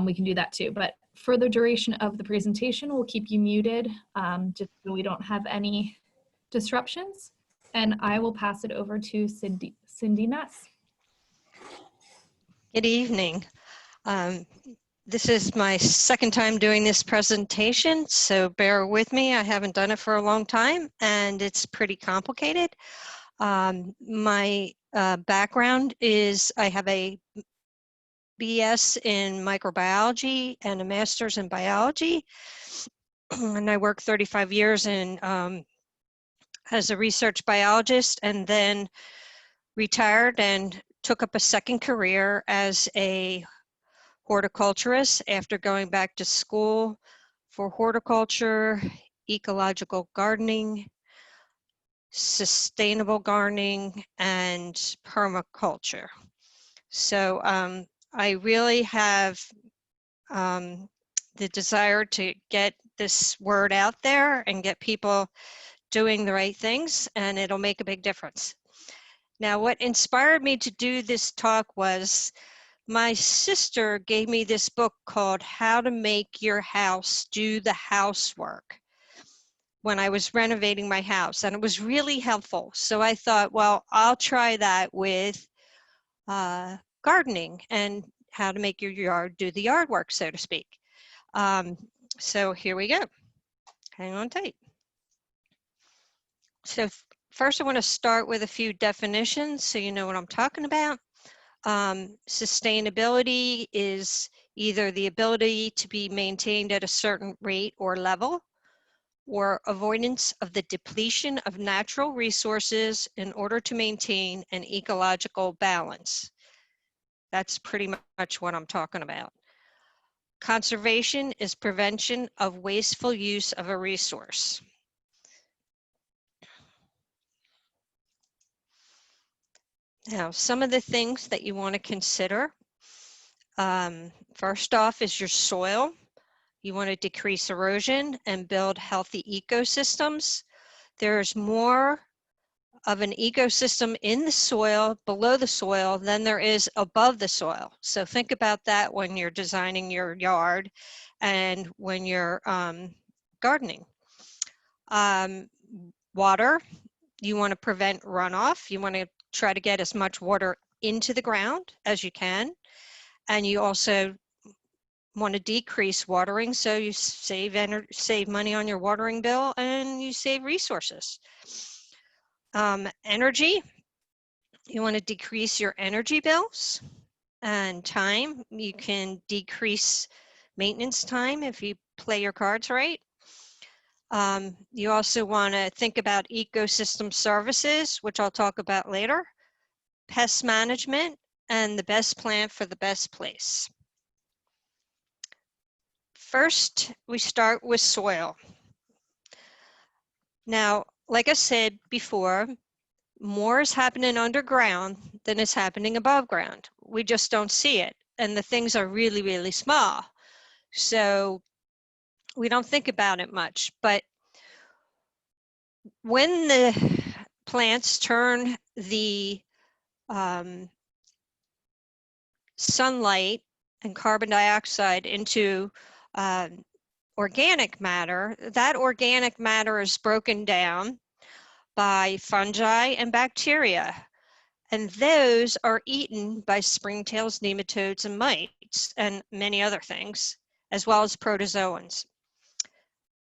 we can do that too. But for the duration of the presentation, we'll keep you muted just so we don't have any disruptions. And I will pass it over to Cindy Nuss. Good evening. This is my second time doing this presentation, so bear with me. I haven't done it for a long time, and it's pretty complicated. My background is I have a BS in microbiology and a master's in biology, and I worked 35 years in as a research biologist, and then retired and took up a second career as a horticulturist after going back to school for horticulture, ecological gardening, sustainable gardening, and permaculture. So I really have the desire to get this word out there and get people doing the right things, and it'll make a big difference. Now, what inspired me to do this talk was my sister gave me this book called How to Make Your House Do the Housework when I was renovating my house, and it was really helpful. So I thought, well, I'll try that with gardening and how to make your yard do the yard work, so to speak. So here we go. Hang on tight. So first I want to start with a few definitions so you know what I'm talking about. Sustainability is either the ability to be maintained at a certain rate or level, or avoidance of the depletion of natural resources in order to maintain an ecological balance. That's pretty much what I'm talking about. Conservation is prevention of wasteful use of a resource. Now, some of the things that you want to consider, first off is your soil. You want to decrease erosion and build healthy ecosystems. There's more of an ecosystem in the soil, below the soil, than there is above the soil. So think about that when you're designing your yard and when you're gardening. Water, you want to prevent runoff. You want to try to get as much water into the ground as you can. And you also want to decrease watering so you save money on your watering bill and you save resources. Energy, you want to decrease your energy bills and time. You can decrease maintenance time if you play your cards right. You also want to think about ecosystem services, which I'll talk about later, pest management, and the best plant for the best place. First, we start with soil. Now, like I said before, more is happening underground than is happening above ground. We just don't see it, and the things are really, really small. So we don't think about it much, but when the plants turn the sunlight and carbon dioxide into organic matter, that organic matter is broken down by fungi and bacteria, and those are eaten by springtails, nematodes, and mites, and many other things, as well as protozoans.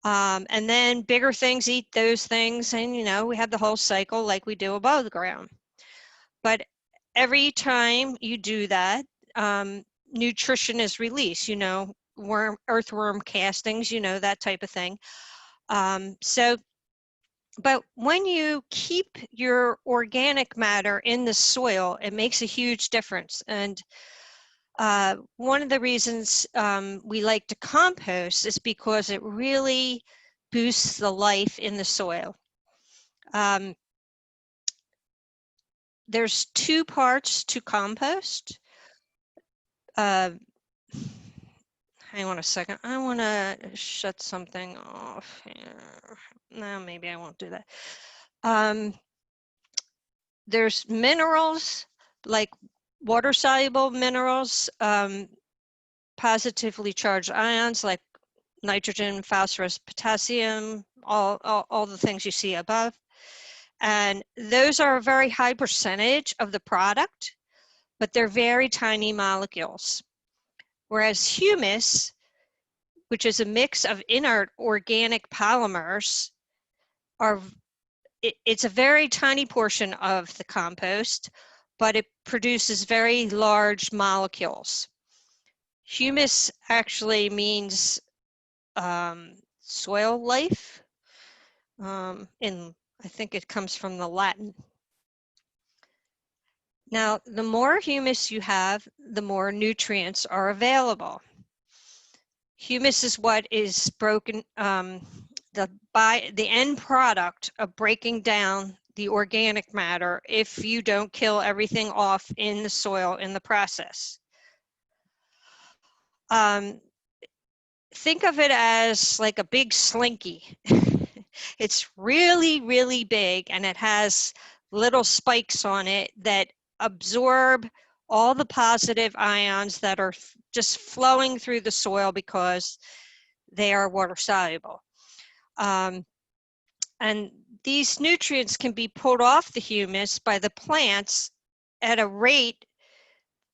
And then bigger things eat those things, and you know, we have the whole cycle like we do above the ground. But every time you do that, nutrition is released, you know, earthworm castings, you know, that type of thing. But when you keep your organic matter in the soil, it makes a huge difference. And one of the reasons we like to compost is because it really boosts the life in the soil. There's two parts to compost. Hang on a second. I want to shut something off here. No, maybe I won't do that. There's minerals, like water-soluble minerals, positively charged ions like nitrogen, phosphorus, potassium, all the things you see above. And those are a very high percentage of the product, but they're very tiny molecules. Whereas humus, which is a mix of inert organic polymers, it's a very tiny portion of the compost, but it produces very large molecules. Humus actually means soil life. I think it comes from the Latin. Now, the more humus you have, the more nutrients are available. Humus is what is broken, the end product of breaking down the organic matter if you don't kill everything off in the soil in the process. Think of it as like a big slinky. It's really, really big, and it has little spikes on it that absorb all the positive ions that are just flowing through the soil because they are water soluble. And these nutrients can be pulled off the humus by the plants at a rate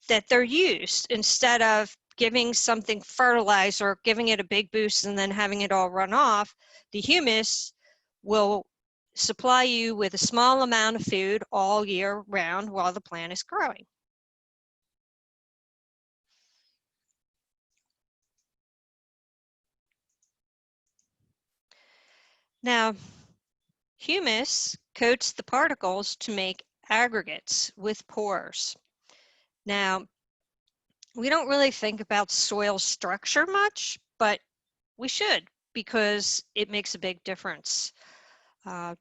that they're used, instead of giving something fertilizer, giving it a big boost and then having it all run off. The humus will supply you with a small amount of food all year round while the plant is growing. Now, humus coats the particles to make aggregates with pores. Now, we don't really think about soil structure much, but we should, because it makes a big difference.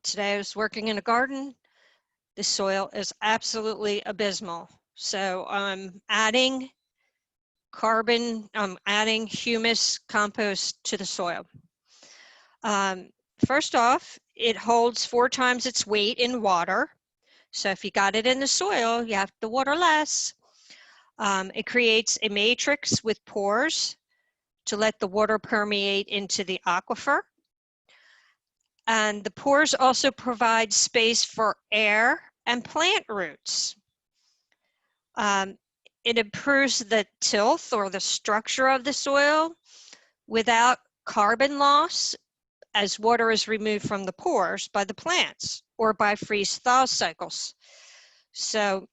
Today I was working in a garden. The soil is absolutely abysmal. So I'm adding humus compost to the soil. First off, it holds 4 times its weight in water. So if you got it in the soil, you have to water less. It creates a matrix with pores to let the water permeate into the aquifer. And the pores also provide space for air and plant roots. It improves the tilth, or the structure of the soil, without carbon loss, as water is removed from the pores by the plants or by freeze-thaw cycles. So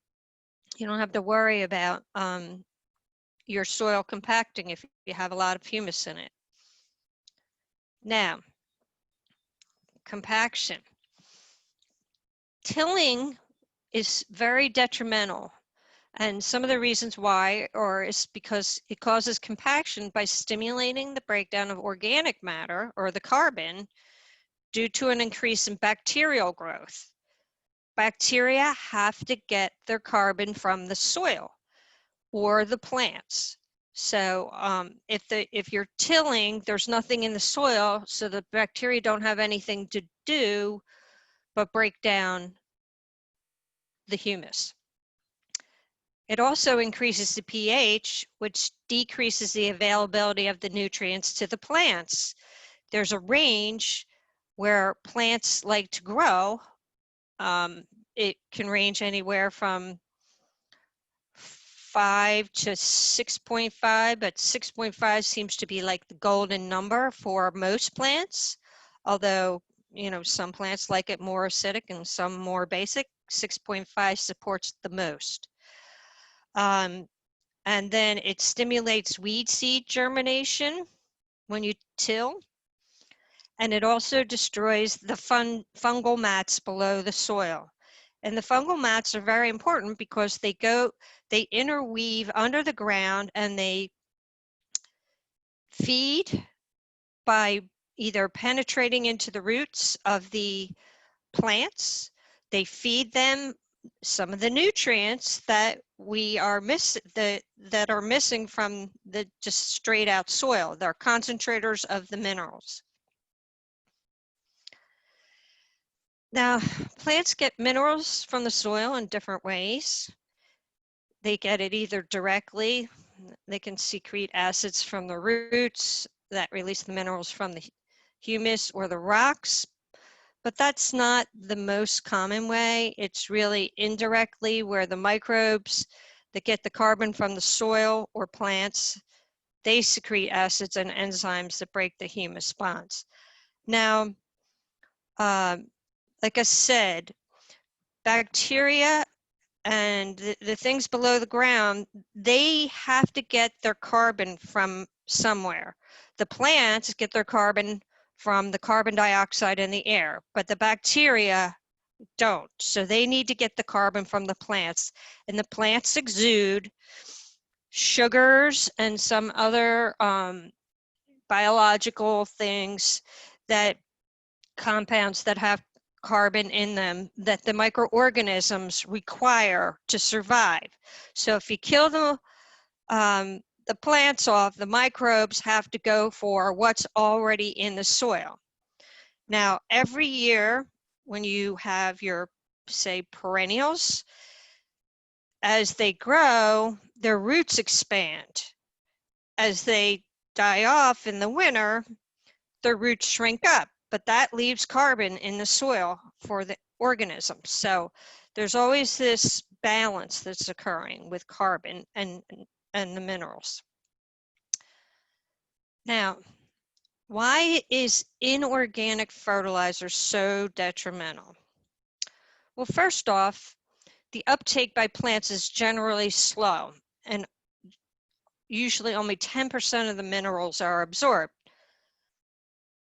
you don't have to worry about your soil compacting if you have a lot of humus in it. Now, compaction. Tilling is very detrimental, and some of the reasons why is because it causes compaction by stimulating the breakdown of organic matter, or the carbon, due to an increase in bacterial growth. Bacteria have to get their carbon from the soil or the plants. So if you're tilling, there's nothing in the soil, so the bacteria don't have anything to do but break down the humus. It also increases the pH, which decreases the availability of the nutrients to the plants. There's a range where plants like to grow. It can range anywhere from 5 to 6.5, but 6.5 seems to be like the golden number for most plants. Although, some plants like it more acidic and some more basic. 6.5 supports the most. And then it stimulates weed seed germination when you till. And it also destroys the fungal mats below the soil. And the fungal mats are very important because they interweave under the ground, and they feed by either penetrating into the roots of the plants. They feed them some of the nutrients that are missing from the just straight out soil. They're concentrators of the minerals. Now, plants get minerals from the soil in different ways. They get it either directly, They can secrete acids from the roots that release the minerals from the humus or the rocks, but that's not the most common way. It's really indirectly where the microbes that get the carbon from the soil or plants, they secrete acids and enzymes that break the humus bonds. Now, like I said, bacteria and the things below the ground, they have to get their carbon from somewhere. The plants get their carbon from the carbon dioxide in the air, but the bacteria don't. So they need to get the carbon from the plants, and the plants exude sugars and some other biological things, that compounds that have carbon in them that the microorganisms require to survive. So if you kill the plants off, the microbes have to go for what's already in the soil. Now, every year when you have your, say, perennials, as they grow, their roots expand. As they die off in the winter, their roots shrink up, but that leaves carbon in the soil for the organisms. So there's always this balance that's occurring with carbon and the minerals. Now, why is inorganic fertilizer so detrimental? Well, first off, the uptake by plants is generally slow, and usually only 10% of the minerals are absorbed.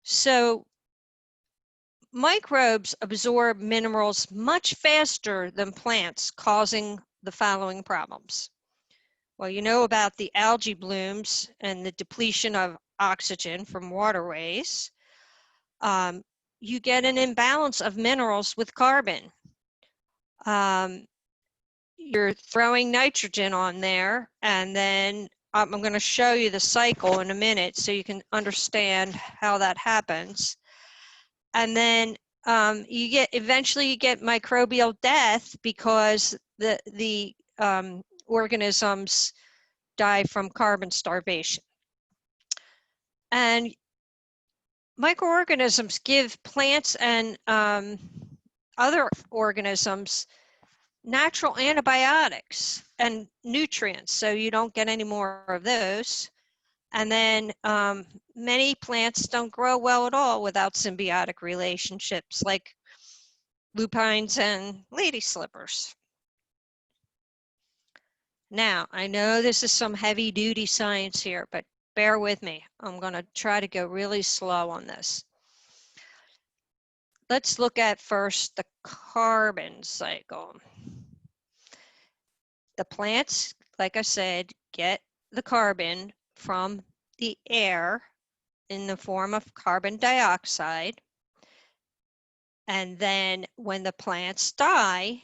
So microbes absorb minerals much faster than plants, causing the following problems. Well, you know about the algae blooms and the depletion of oxygen from waterways. You get an imbalance of minerals with carbon. You're throwing nitrogen on there, and then I'm going to show you the cycle in a minute so you can understand how that happens. And then eventually you get microbial death because the organisms die from carbon starvation. And microorganisms give plants and other organisms natural antibiotics and nutrients, so you don't get any more of those. And then many plants don't grow well at all without symbiotic relationships, like lupines and lady slippers. Now, I know this is some heavy duty science here, but bear with me. I'm going to try to go really slow on this. Let's look at first the carbon cycle. The plants, like I said, get the carbon from the air in the form of carbon dioxide. And then when the plants die,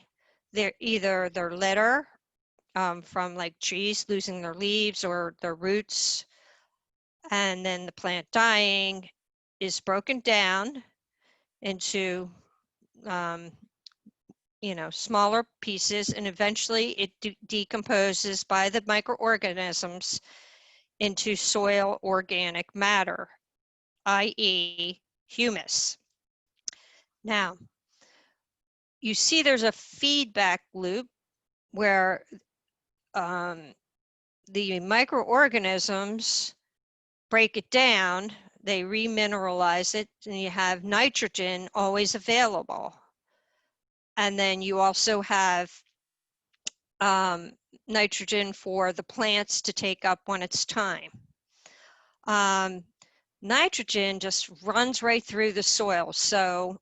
they're either their litter from like trees losing their leaves or their roots, and then the plant dying is broken down into smaller pieces, and eventually it decomposes by the microorganisms into soil organic matter, i.e. humus. Now, you see there's a feedback loop where the microorganisms break it down, they remineralize it, and you have nitrogen always available. And then you also have nitrogen for the plants to take up when it's time. Nitrogen just runs right through the soil, so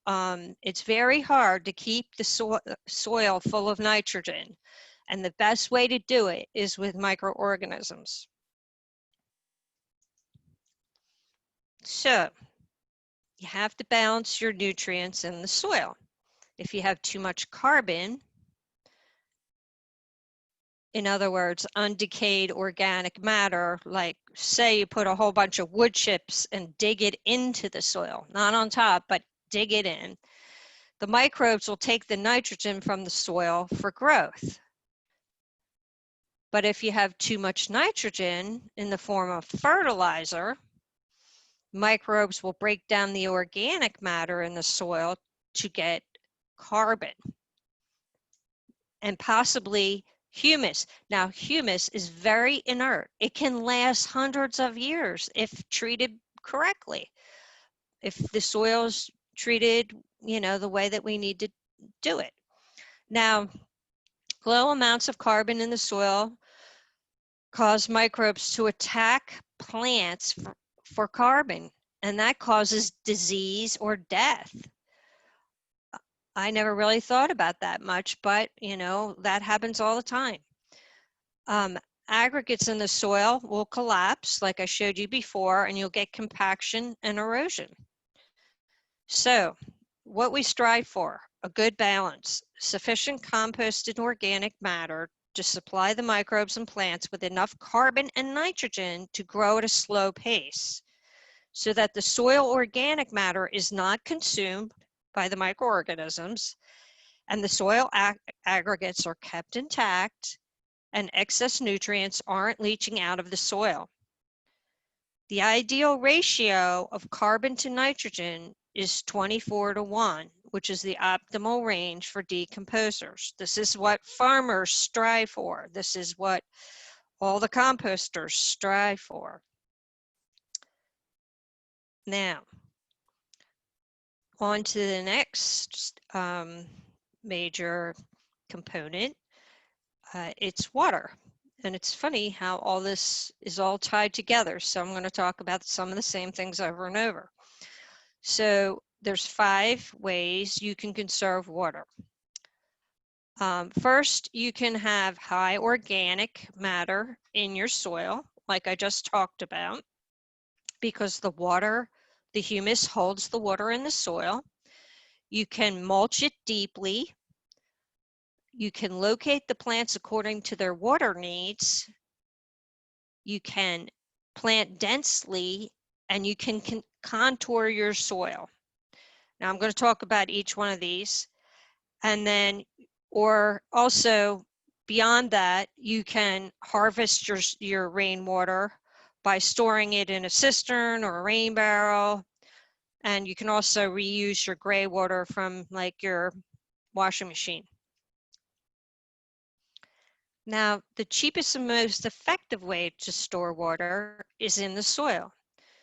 it's very hard to keep the soil full of nitrogen, and the best way to do it is with microorganisms. So you have to balance your nutrients in the soil. If you have too much carbon, in other words, undecayed organic matter, like say you put a whole bunch of wood chips and dig it into the soil, not on top, but dig it in, the microbes will take the nitrogen from the soil for growth. But if you have too much nitrogen in the form of fertilizer, microbes will break down the organic matter in the soil to get carbon and possibly humus. Now, humus is very inert. It can last hundreds of years if treated correctly. If the soil is treated, the way that we need to do it. Now, low amounts of carbon in the soil cause microbes to attack plants for carbon, and that causes disease or death. I never really thought about that much, but that happens all the time. Aggregates in the soil will collapse, like I showed you before, and you'll get compaction and erosion. So, what we strive for, a good balance, sufficient composted organic matter to supply the microbes and plants with enough carbon and nitrogen to grow at a slow pace, so that the soil organic matter is not consumed by the microorganisms, and the soil aggregates are kept intact, and excess nutrients aren't leaching out of the soil. The ideal ratio of carbon to nitrogen is 24:1, which is the optimal range for decomposers. This is what farmers strive for. This is what all the composters strive for. Now, on to the next major component. It's water. And it's funny how all this is all tied together. So I'm going to talk about some of the same things over and over. So there's 5 ways you can conserve water. First, you can have high organic matter in your soil, like I just talked about, because the humus holds the water in the soil. You can mulch it deeply. You can locate the plants according to their water needs. You can plant densely, and you can contour your soil. Now I'm going to talk about each one of these. And then, or also beyond that, you can harvest your rainwater by storing it in a cistern or a rain barrel. And you can also reuse your gray water from like your washing machine. Now, the cheapest and most effective way to store water is in the soil.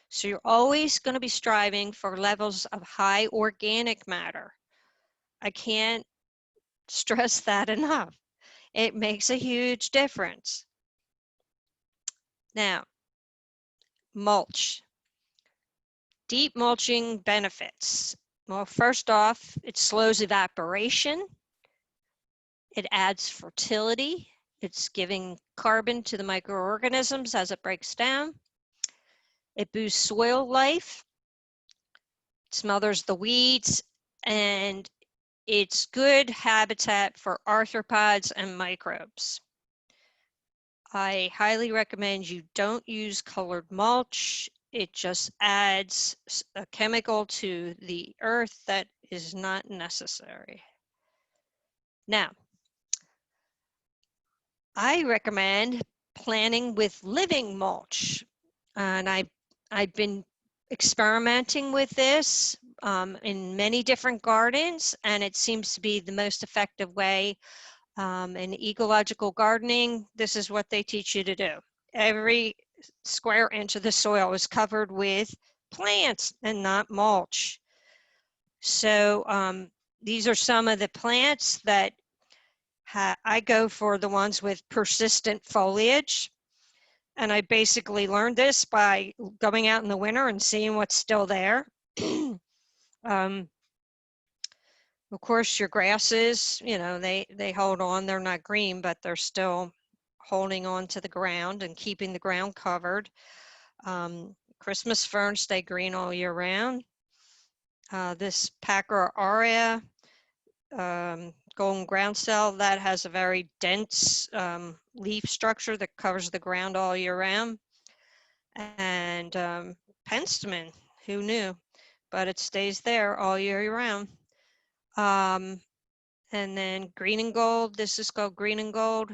So you're always going to be striving for levels of high organic matter. I can't stress that enough. It makes a huge difference. Now, mulch. Deep mulching benefits. Well, first off, it slows evaporation. It adds fertility. It's giving carbon to the microorganisms as it breaks down. It boosts soil life. It smothers the weeds, and it's good habitat for arthropods and microbes. I highly recommend you don't use colored mulch. It just adds a chemical to the earth that is not necessary. Now, I recommend planting with living mulch. And I've been experimenting with this in many different gardens, and it seems to be the most effective way. In ecological gardening, this is what they teach you to do. Every square inch of the soil is covered with plants and not mulch. So these are some of the plants that I go for the ones with persistent foliage. And I basically learned this by going out in the winter and seeing what's still there. Of course, your grasses, they hold on. They're not green, but they're still holding on to the ground and keeping the ground covered. Christmas ferns stay green all year round. This Packer aurea, golden groundsel, that has a very dense leaf structure that covers the ground all year round. And penstemon, who knew? But it stays there all year round. And then green and gold, this is called green and gold.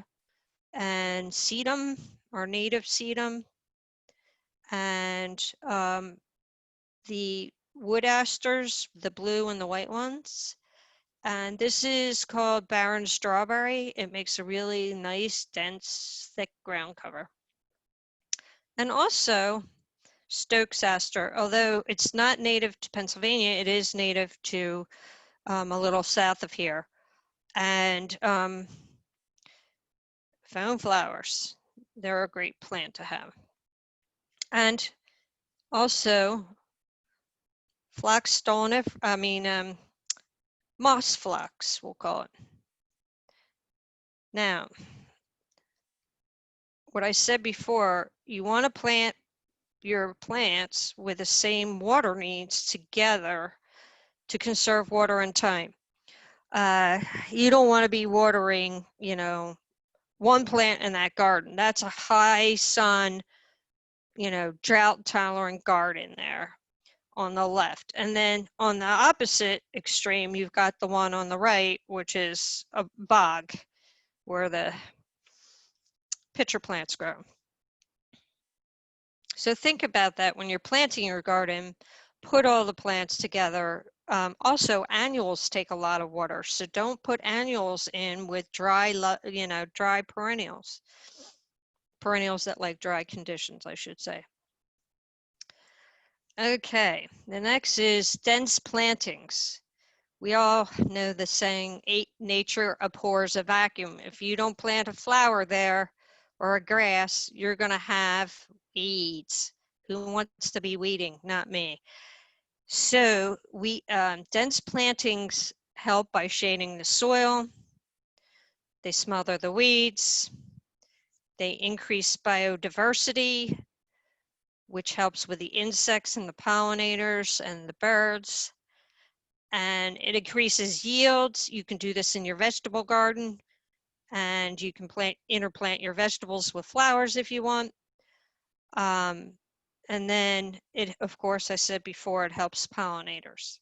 and sedum or native sedum, and the wood asters, the blue and the white ones. And this is called barren strawberry. It makes a really nice, dense, thick ground cover. And also Stokes aster, although it's not native to Pennsylvania, it is native to a little south of here. And foam flowers, they're a great plant to have. And also flax stolonif, moss flax, we'll call it. Now, what I said before, you want to plant your plants with the same water needs together to conserve water and time. You don't want to be watering, you know, one plant in that garden. That's a high sun, you know, drought tolerant garden there on the left. And then on the opposite extreme, you've got the one on the right, which is a bog where the pitcher plants grow. So think about that when you're planting your garden, put all the plants together. Also, annuals take a lot of water, so don't put annuals in with dry, dry perennials. Perennials that like dry conditions, I should say. Okay, the next is dense plantings. We all know the saying, nature abhors a vacuum. If you don't plant a flower there or a grass, you're going to have weeds. Who wants to be weeding? Not me. So dense plantings help by shading the soil. They smother the weeds. They increase biodiversity, which helps with the insects and the pollinators and the birds. And it increases yields. You can do this in your vegetable garden, and you can interplant your vegetables with flowers if you want. And then it, of course, I said before, it helps pollinators.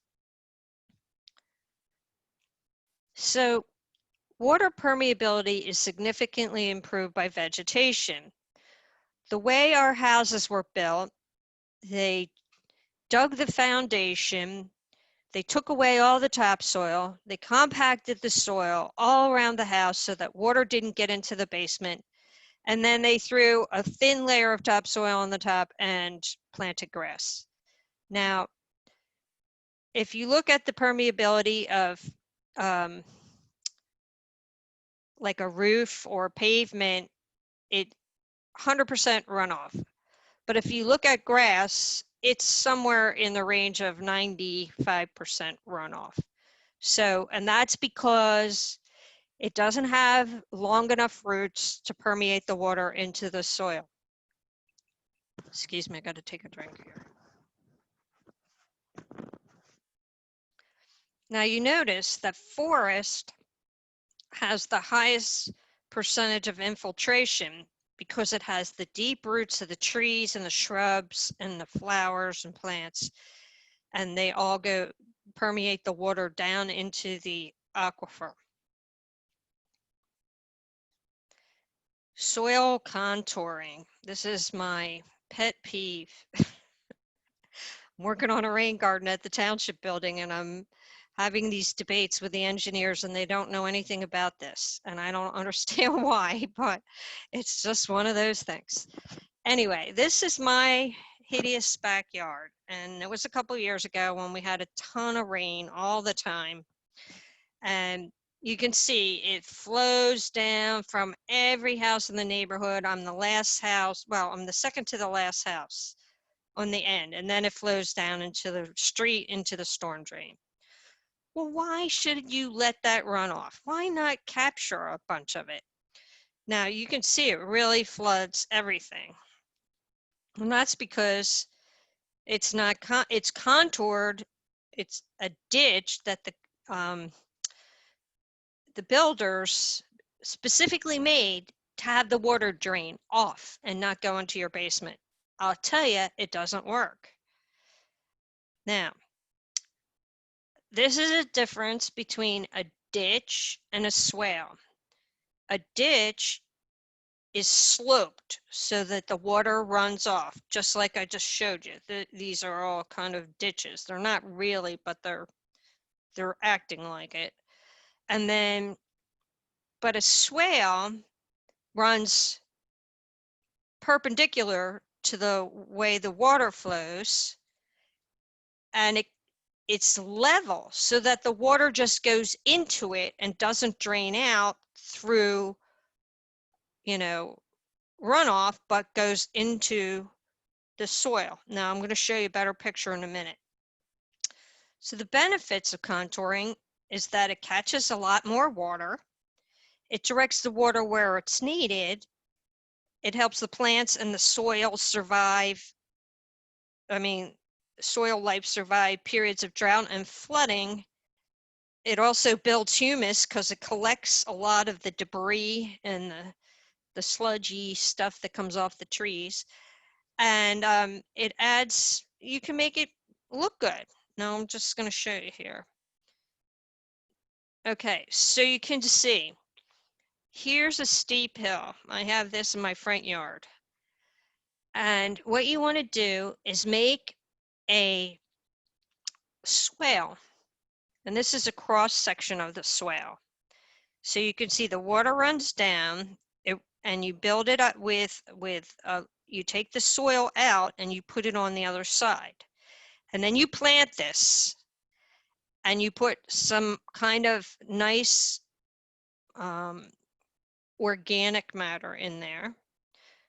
So water permeability is significantly improved by vegetation. The way our houses were built, they dug the foundation, they took away all the topsoil, they compacted the soil all around the house so that water didn't get into the basement, and then they threw a thin layer of topsoil on the top and planted grass. Now, if you look at the permeability of like a roof or pavement, it 100% runoff. But if you look at grass, it's somewhere in the range of 95% runoff. So, and that's because it doesn't have long enough roots to permeate the water into the soil. Excuse me, I got to take a drink here. Now you notice that forest has the highest percentage of infiltration because it has the deep roots of the trees and the shrubs and the flowers and plants, and they all permeate the water down into the aquifer. Soil contouring. This is my pet peeve. I'm working on a rain garden at the township building, and I'm having these debates with the engineers, and they don't know anything about this, and I don't understand why, but it's just one of those things. Anyway, this is my hideous backyard, and it was a couple of years ago when we had a ton of rain all the time, and you can see it flows down from every house in the neighborhood. I'm the last house, well, I'm the second to the last house on the end, and then it flows down into the street, into the storm drain. Well, why should you let that run off? Why not capture a bunch of it? Now you can see it really floods everything. And that's because it's not, it's contoured, it's a ditch that the builders specifically made to have the water drain off and not go into your basement. I'll tell you, it doesn't work. Now, this is a difference between a ditch and a swale. A ditch is sloped so that the water runs off, just like I just showed you. These are all kind of ditches. They're not really, but they're acting like it. And then, but a swale runs perpendicular to the way the water flows, and it's level so that the water just goes into it and doesn't drain out through, you know, runoff, but goes into the soil. Now I'm going to show you a better picture in a minute. So the benefits of contouring is that it catches a lot more water. It directs the water where it's needed. It helps the plants and the soil survive. Soil life survive periods of drought and flooding. It also builds humus because it collects a lot of the debris and the sludgy stuff that comes off the trees. And it adds, you can make it look good. Now I'm just going to show you here. Okay, so you can see, here's a steep hill. I have this in my front yard. And what you want to do is make a swale. And this is a cross section of the swale. So you can see the water runs down, and you build it up with you take the soil out and you put it on the other side. And then you plant this, and you put some kind of nice organic matter in there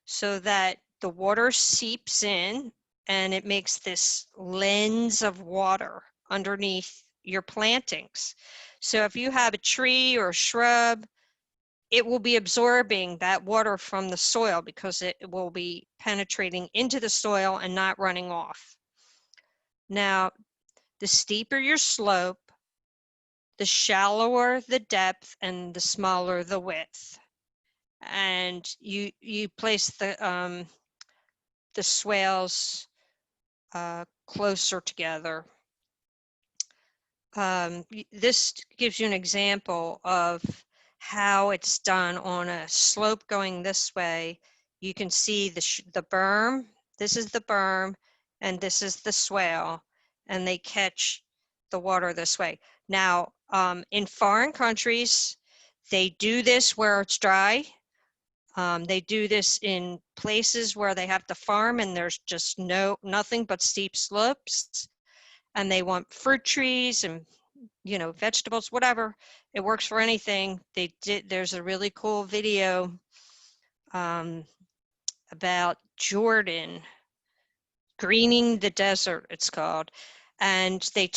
so that the water seeps in and it makes this lens of water underneath your plantings. So if you have a tree or a shrub, it will be absorbing that water from the soil because it will be penetrating into the soil and not running off. Now, the steeper your slope, the shallower the depth and the smaller the width. And you place the swales closer together. This gives you an example of how it's done on a slope going this way. You can see the berm. This is the berm, and this is the swale, and they catch the water this way. Now, in foreign countries, they do this where it's dry. They do this in places where they have to farm and there's just nothing but steep slopes, and they want fruit trees and, you know, vegetables, whatever. It works for anything. There's a really cool video about Jordan, Greening the Desert, it's called. And they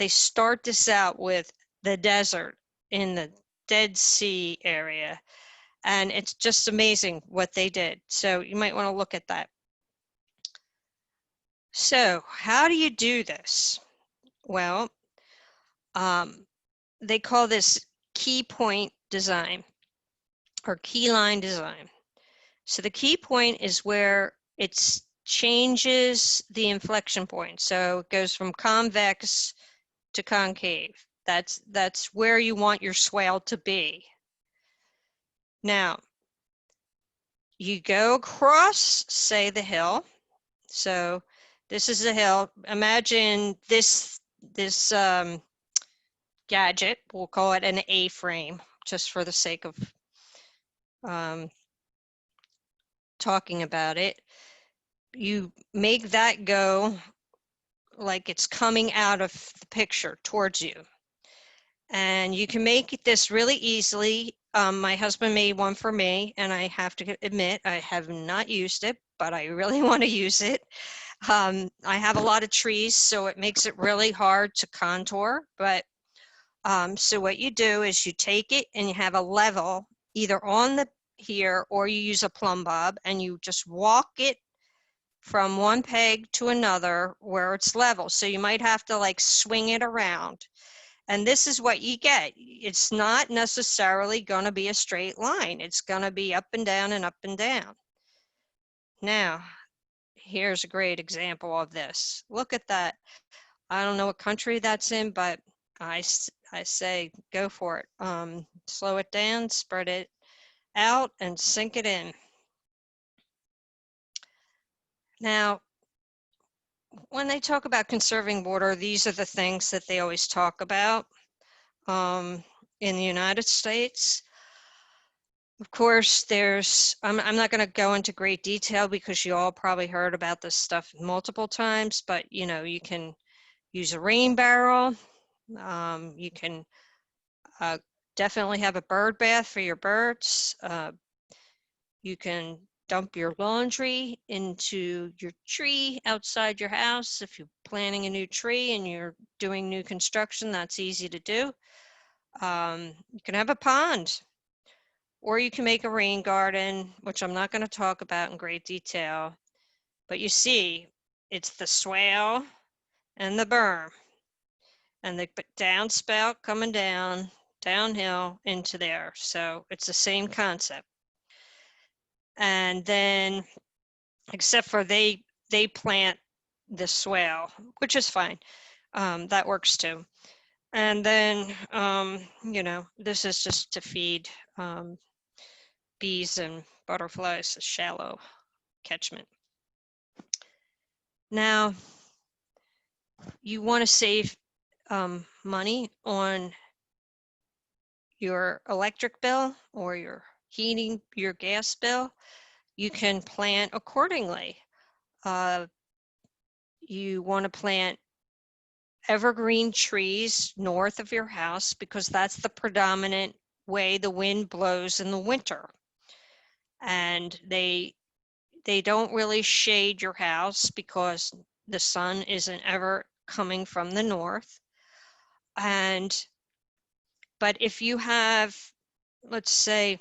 start this out with the desert in the Dead Sea area. And it's just amazing what they did. So you might want to look at that. So how do you do this? Well, they call this key point design or key line design. So the key point is where it changes the inflection point. So it goes from convex to concave. That's where you want your swale to be. Now, you go across, say, the hill. So this is a hill. Imagine this gadget, we'll call it an A-frame, just for the sake of talking about it. You make that go like it's coming out of the picture towards you. And you can make this really easily. My husband made one for me, and I have to admit, I have not used it, but I really want to use it. I have a lot of trees, so it makes it really hard to contour. But so what you do is you take it and you have a level either on the here, or you use a plumb bob and you just walk it from one peg to another where it's level. So you might have to like swing it around. And this is what you get. It's not necessarily going to be a straight line. It's going to be up and down and up and down. Now, here's a great example of this. Look at that. I don't know what country that's in, but I say go for it. Slow it down, spread it out and sink it in. Now, when they talk about conserving water, these are the things that they always talk about in the United States. Of course, I'm not going to go into great detail because you all probably heard about this stuff multiple times, but you can use a rain barrel. You can definitely have a bird bath for your birds. You can dump your laundry into your tree outside your house. If you're planting a new tree and you're doing new construction, that's easy to do. You can have a pond, or you can make a rain garden, which I'm not going to talk about in great detail. But you see, it's the swale and the berm and the downspout coming downhill into there. So it's the same concept. And then, except for they plant the swale, which is fine. That works too. And then, this is just to feed bees and butterflies, a shallow catchment. Now, you want to save money on your electric bill or your heating, your gas bill. You can plant accordingly. You want to plant evergreen trees north of your house because that's the predominant way the wind blows in the winter. And they don't really shade your house because the sun isn't ever coming from the north. But if you have, let's say,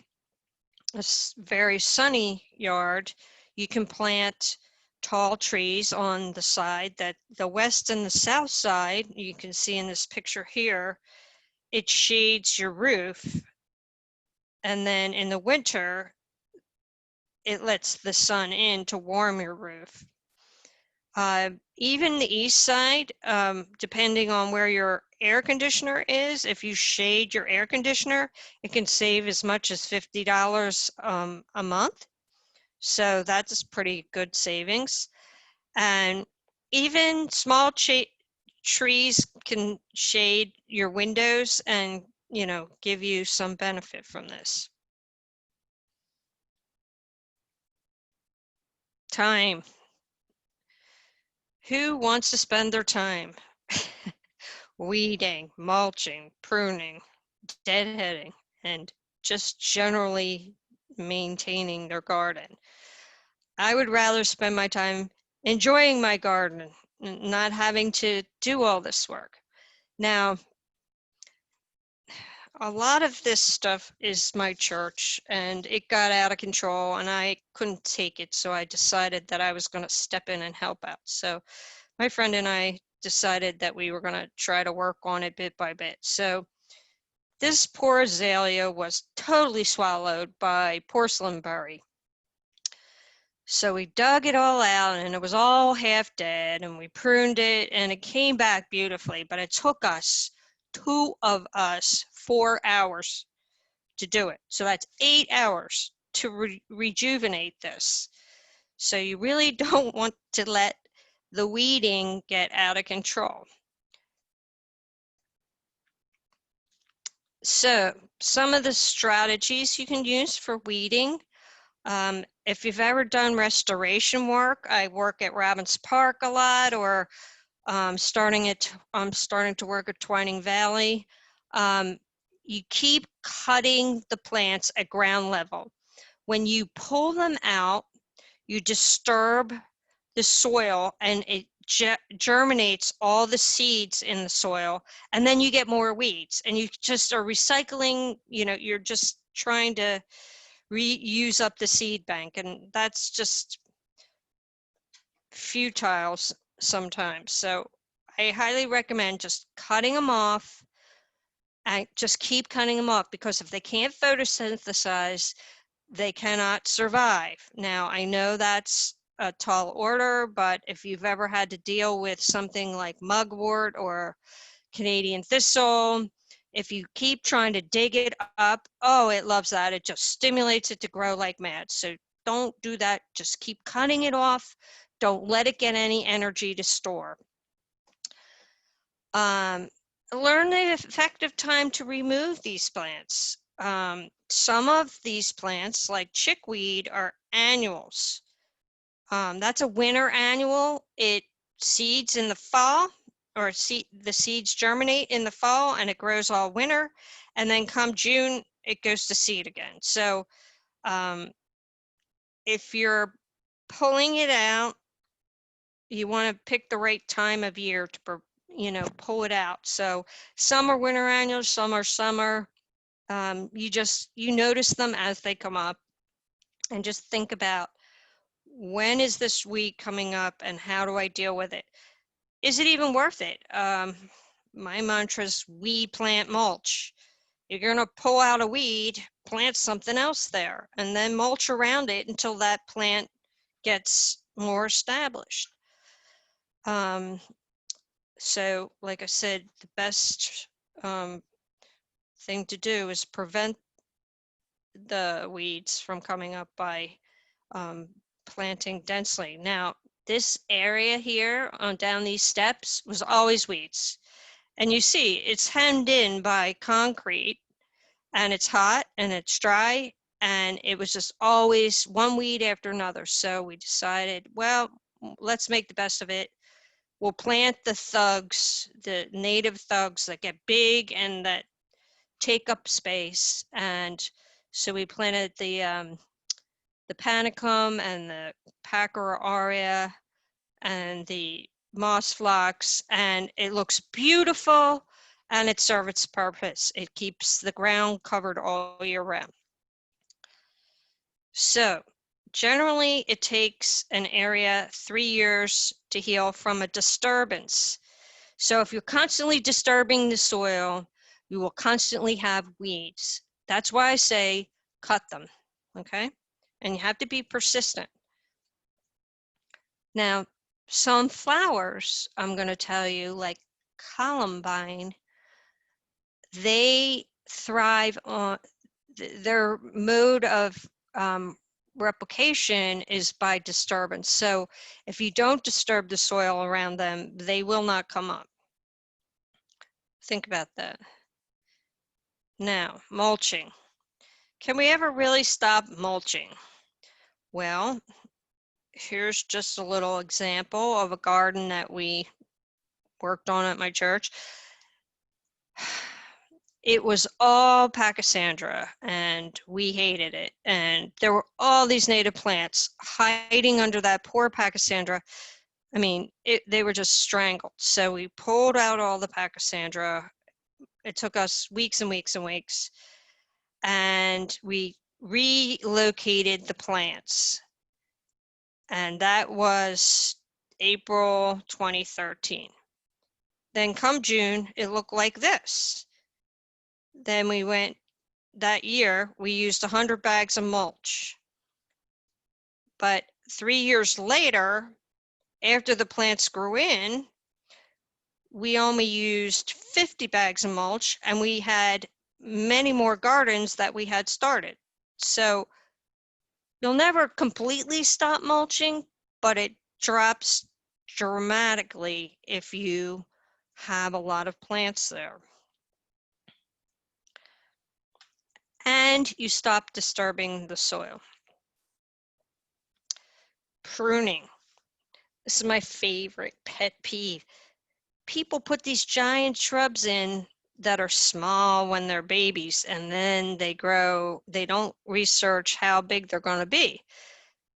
a very sunny yard, you can plant tall trees on the side that the west and the south side, you can see in this picture here, it shades your roof. And then in the winter, it lets the sun in to warm your roof. Even the east side, depending on where your air conditioner is, if you shade your air conditioner, it can save as much as $50 a month. So that's pretty good savings. And even small trees can shade your windows and, give you some benefit from this. Time. Who wants to spend their time weeding, mulching, pruning, deadheading, and just generally maintaining their garden? I would rather spend my time enjoying my garden, not having to do all this work. Now, a lot of this stuff is my church, and it got out of control and I couldn't take it, so I decided that I was going to step in and help out. So my friend and I decided that we were going to try to work on it bit by bit. So this poor azalea was totally swallowed by porcelain berry. So we dug it all out and it was all half dead, and we pruned it and it came back beautifully, but it took us, 2 of us, 4 hours to do it. So that's 8 hours to rejuvenate this. So you really don't want to let the weeding get out of control. So some of the strategies you can use for weeding. If you've ever done restoration work, I work at Robbins Park a lot, or I'm starting to work at Twining Valley. You keep cutting the plants at ground level. When you pull them out, you disturb the soil and it germinates all the seeds in the soil, and then you get more weeds, and you just are recycling, you're just trying to reuse up the seed bank, and that's just futile sometimes. So I highly recommend just cutting them off, and just keep cutting them off, because if they can't photosynthesize, they cannot survive. Now, I know that's a tall order, but if you've ever had to deal with something like mugwort or Canadian thistle, If you keep trying to dig it up, oh, it loves that. It just stimulates it to grow like mad. So don't do that. Just keep cutting it off. Don't let it get any energy to store. Learn the effective time to remove these plants. Some of these plants, like chickweed, are annuals. That's a winter annual. It seeds in the fall, or the seeds germinate in the fall, and it grows all winter. And then come June, it goes to seed again. So if you're pulling it out, you want to pick the right time of year to, pull it out. So some are winter annuals, some are summer. You notice them as they come up, and just think about, when is this weed coming up and how do I deal with it? Is it even worth it? My mantra is weed, plant, mulch. You're going to pull out a weed, plant something else there, and then mulch around it until that plant gets more established. So like I said, the best thing to do is prevent the weeds from coming up by planting densely. Now, this area here on down these steps was always weeds. And you see, it's hemmed in by concrete, and it's hot and it's dry, and it was just always one weed after another. So we decided, well, let's make the best of it. We'll plant the thugs, the native thugs that get big and that take up space. And so we planted the panicum and the Packer aurea and the moss phlox, and it looks beautiful, and it serves its purpose. It keeps the ground covered all year round. So generally it takes an area 3 years to heal from a disturbance. So if you're constantly disturbing the soil, you will constantly have weeds. That's why I say cut them, okay? And you have to be persistent. Now, some flowers, I'm going to tell you, like columbine, they thrive on, their mode of replication is by disturbance. So if you don't disturb the soil around them, they will not come up. Think about that. Now, mulching. Can we ever really stop mulching? Well, here's just a little example of a garden that we worked on at my church. It was all Pachysandra, and we hated it. And there were all these native plants hiding under that poor Pachysandra. I mean, they were just strangled. So we pulled out all the Pachysandra. It took us weeks and weeks and weeks. And we relocated the plants. And that was April 2013. Then come June, it looked like this. Then we went, that year, we used 100 bags of mulch. But 3 years later, after the plants grew in, we only used 50 bags of mulch, and we had many more gardens that we had started. So you'll never completely stop mulching, but it drops dramatically if you have a lot of plants there. And you stop disturbing the soil. Pruning. This is my favorite pet peeve. People put these giant shrubs in that are small when they're babies, and then they grow. They don't research how big they're going to be.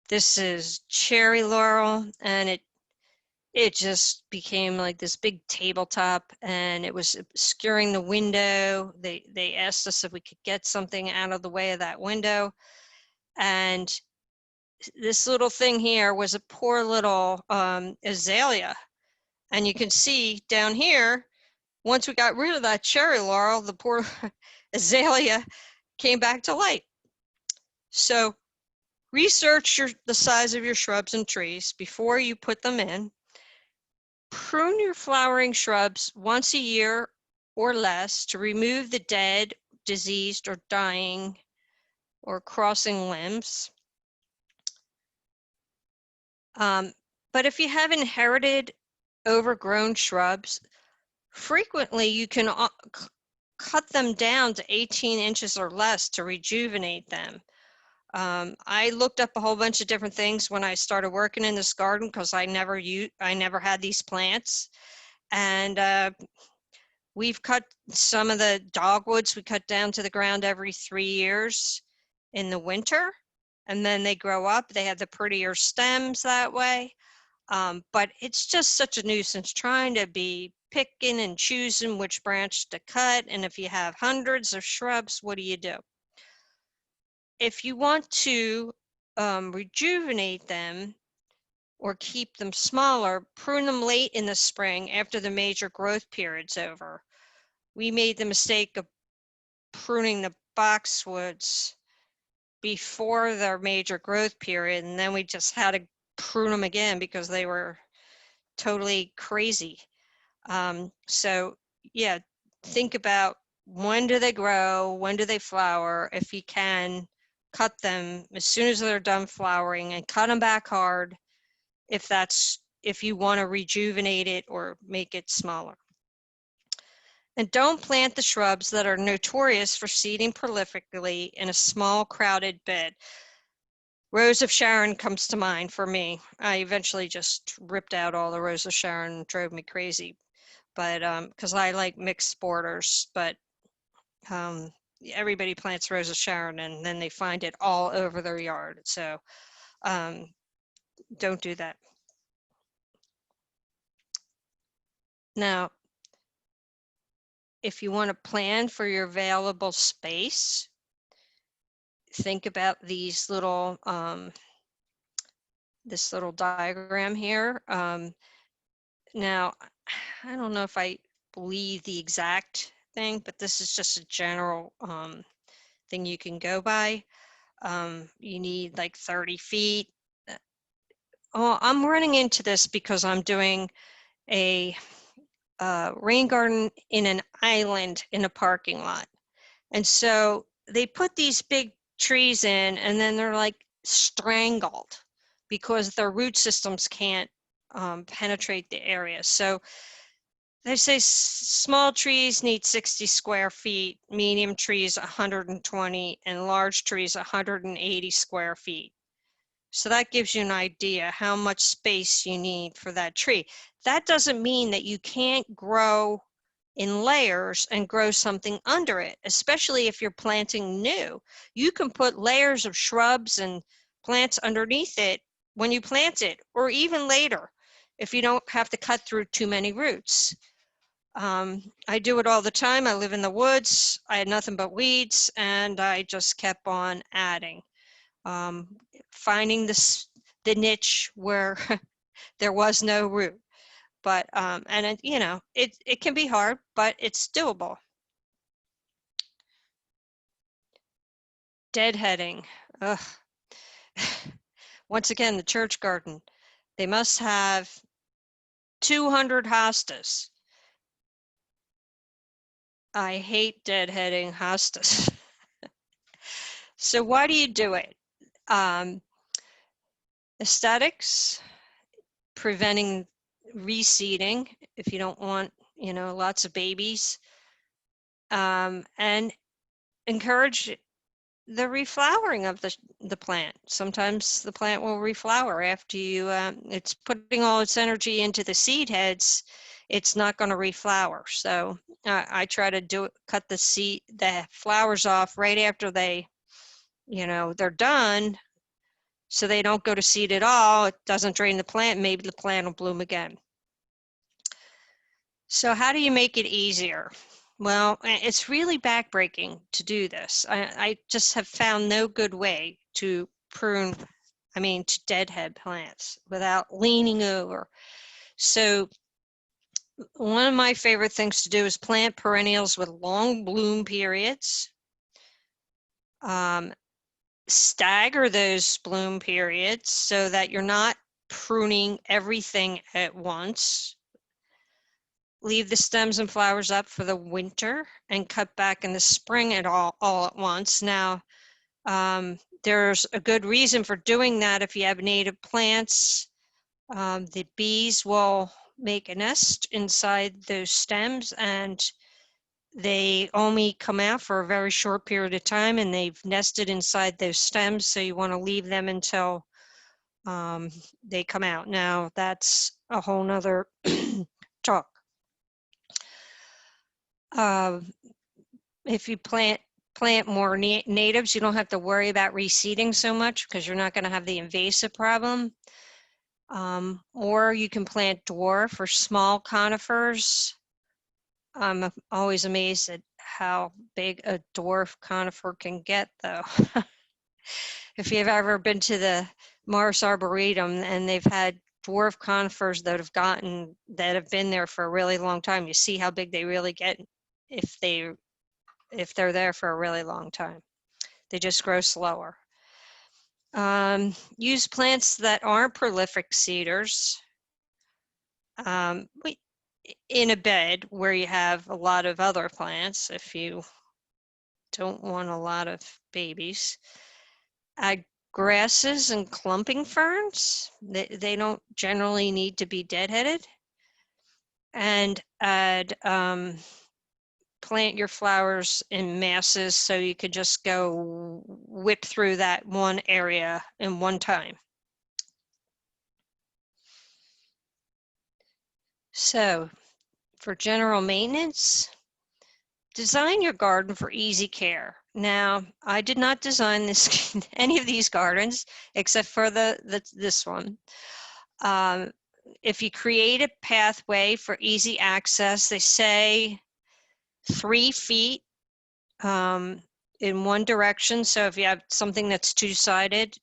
This is cherry laurel, and it just became like this big tabletop, and it was obscuring the window. They asked us if we could get something out of the way of that window, and this little thing here was a poor little azalea. And you can see down here, once we got rid of that cherry laurel, the poor azalea came back to light. So research the size of your shrubs and trees before you put them in. Prune your flowering shrubs once a year or less to remove the dead, diseased, or dying or crossing limbs. But if you have inherited overgrown shrubs, frequently you can cut them down to 18 inches or less to rejuvenate them. I looked up a whole bunch of different things when I started working in this garden because I never had these plants. And we've cut some of the dogwoods, we cut down to the ground every 3 years in the winter, and then they grow up. They have the prettier stems that way. But it's just such a nuisance trying to be picking and choosing which branch to cut. And if you have hundreds of shrubs, what do you do? If you want to rejuvenate them or keep them smaller, prune them late in the spring after the major growth period's over. We made the mistake of pruning the boxwoods before their major growth period, and then we just had to prune them again because they were totally crazy. So yeah, think about when do they grow, when do they flower. If you can, cut them as soon as they're done flowering and cut them back hard if you want to rejuvenate it or make it smaller. And don't plant the shrubs that are notorious for seeding prolifically in a small crowded bed. Rose of Sharon comes to mind for me. I eventually just ripped out all the Rose of Sharon and drove me crazy. But because I like mixed borders, but everybody plants Rose of Sharon and then they find it all over their yard. So don't do that. Now, if you want to plan for your available space, think about these little this little diagram here. Now, I don't know if I believe the exact thing, but this is just a general thing you can go by. You need like 30 feet. Oh, I'm running into this because I'm doing a rain garden in an island in a parking lot. And so they put these big trees in and then they're like strangled because their root systems can't penetrate the area. So they say small trees need 60 square feet, medium trees 120, and large trees 180 square feet. So that gives you an idea how much space you need for that tree. That doesn't mean that you can't grow in layers and grow something under it, especially if you're planting new. You can put layers of shrubs and plants underneath it when you plant it, or even later, if you don't have to cut through too many roots. I do it all the time. I live in the woods. I had nothing but weeds, and I just kept on adding. Finding the niche where there was no root. But and it, you know, it can be hard, but it's doable. Deadheading. Ugh. Once again, the church garden. They must have 200 hostas. I hate deadheading hostas. So why do you do it? Aesthetics, preventing reseeding if you don't want, you know, lots of babies, and encourage the reflowering of the plant. Sometimes the plant will reflower after you, it's putting all its energy into the seed heads, it's not going to reflower. So I try to cut the flowers off right after they, you know, they're done, so they don't go to seed at all. It doesn't drain the plant. Maybe the plant will bloom again. So how do you make it easier? Well, it's really backbreaking to do this. I just have found no good way to to deadhead plants without leaning over. So one of my favorite things to do is plant perennials with long bloom periods. Stagger those bloom periods so that you're not pruning everything at once. leave the stems and flowers up for the winter and cut back in the spring all at once. Now, there's a good reason for doing that. If you have native plants, the bees will make a nest inside those stems, and they only come out for a very short period of time, and they've nested inside those stems, so you want to leave them until they come out. Now, that's a whole nother talk. If you plant more natives, you don't have to worry about reseeding so much because you're not going to have the invasive problem. Or you can plant dwarf or small conifers. I'm always amazed at how big a dwarf conifer can get, though. If you've ever been to the Morris Arboretum and they've had dwarf conifers that have been there for a really long time, you see how big they really get if they're there for a really long time. They just grow slower. Use plants that aren't prolific seeders in a bed where you have a lot of other plants if you don't want a lot of babies. Add grasses and clumping ferns. They don't generally need to be deadheaded. And add plant your flowers in masses so you could just go whip through that one area in one time. So for general maintenance, design your garden for easy care. Now, I did not design any of these gardens except for this one. If you create a pathway for easy access, they say 3 feet in one direction. So if you have something that's two-sided,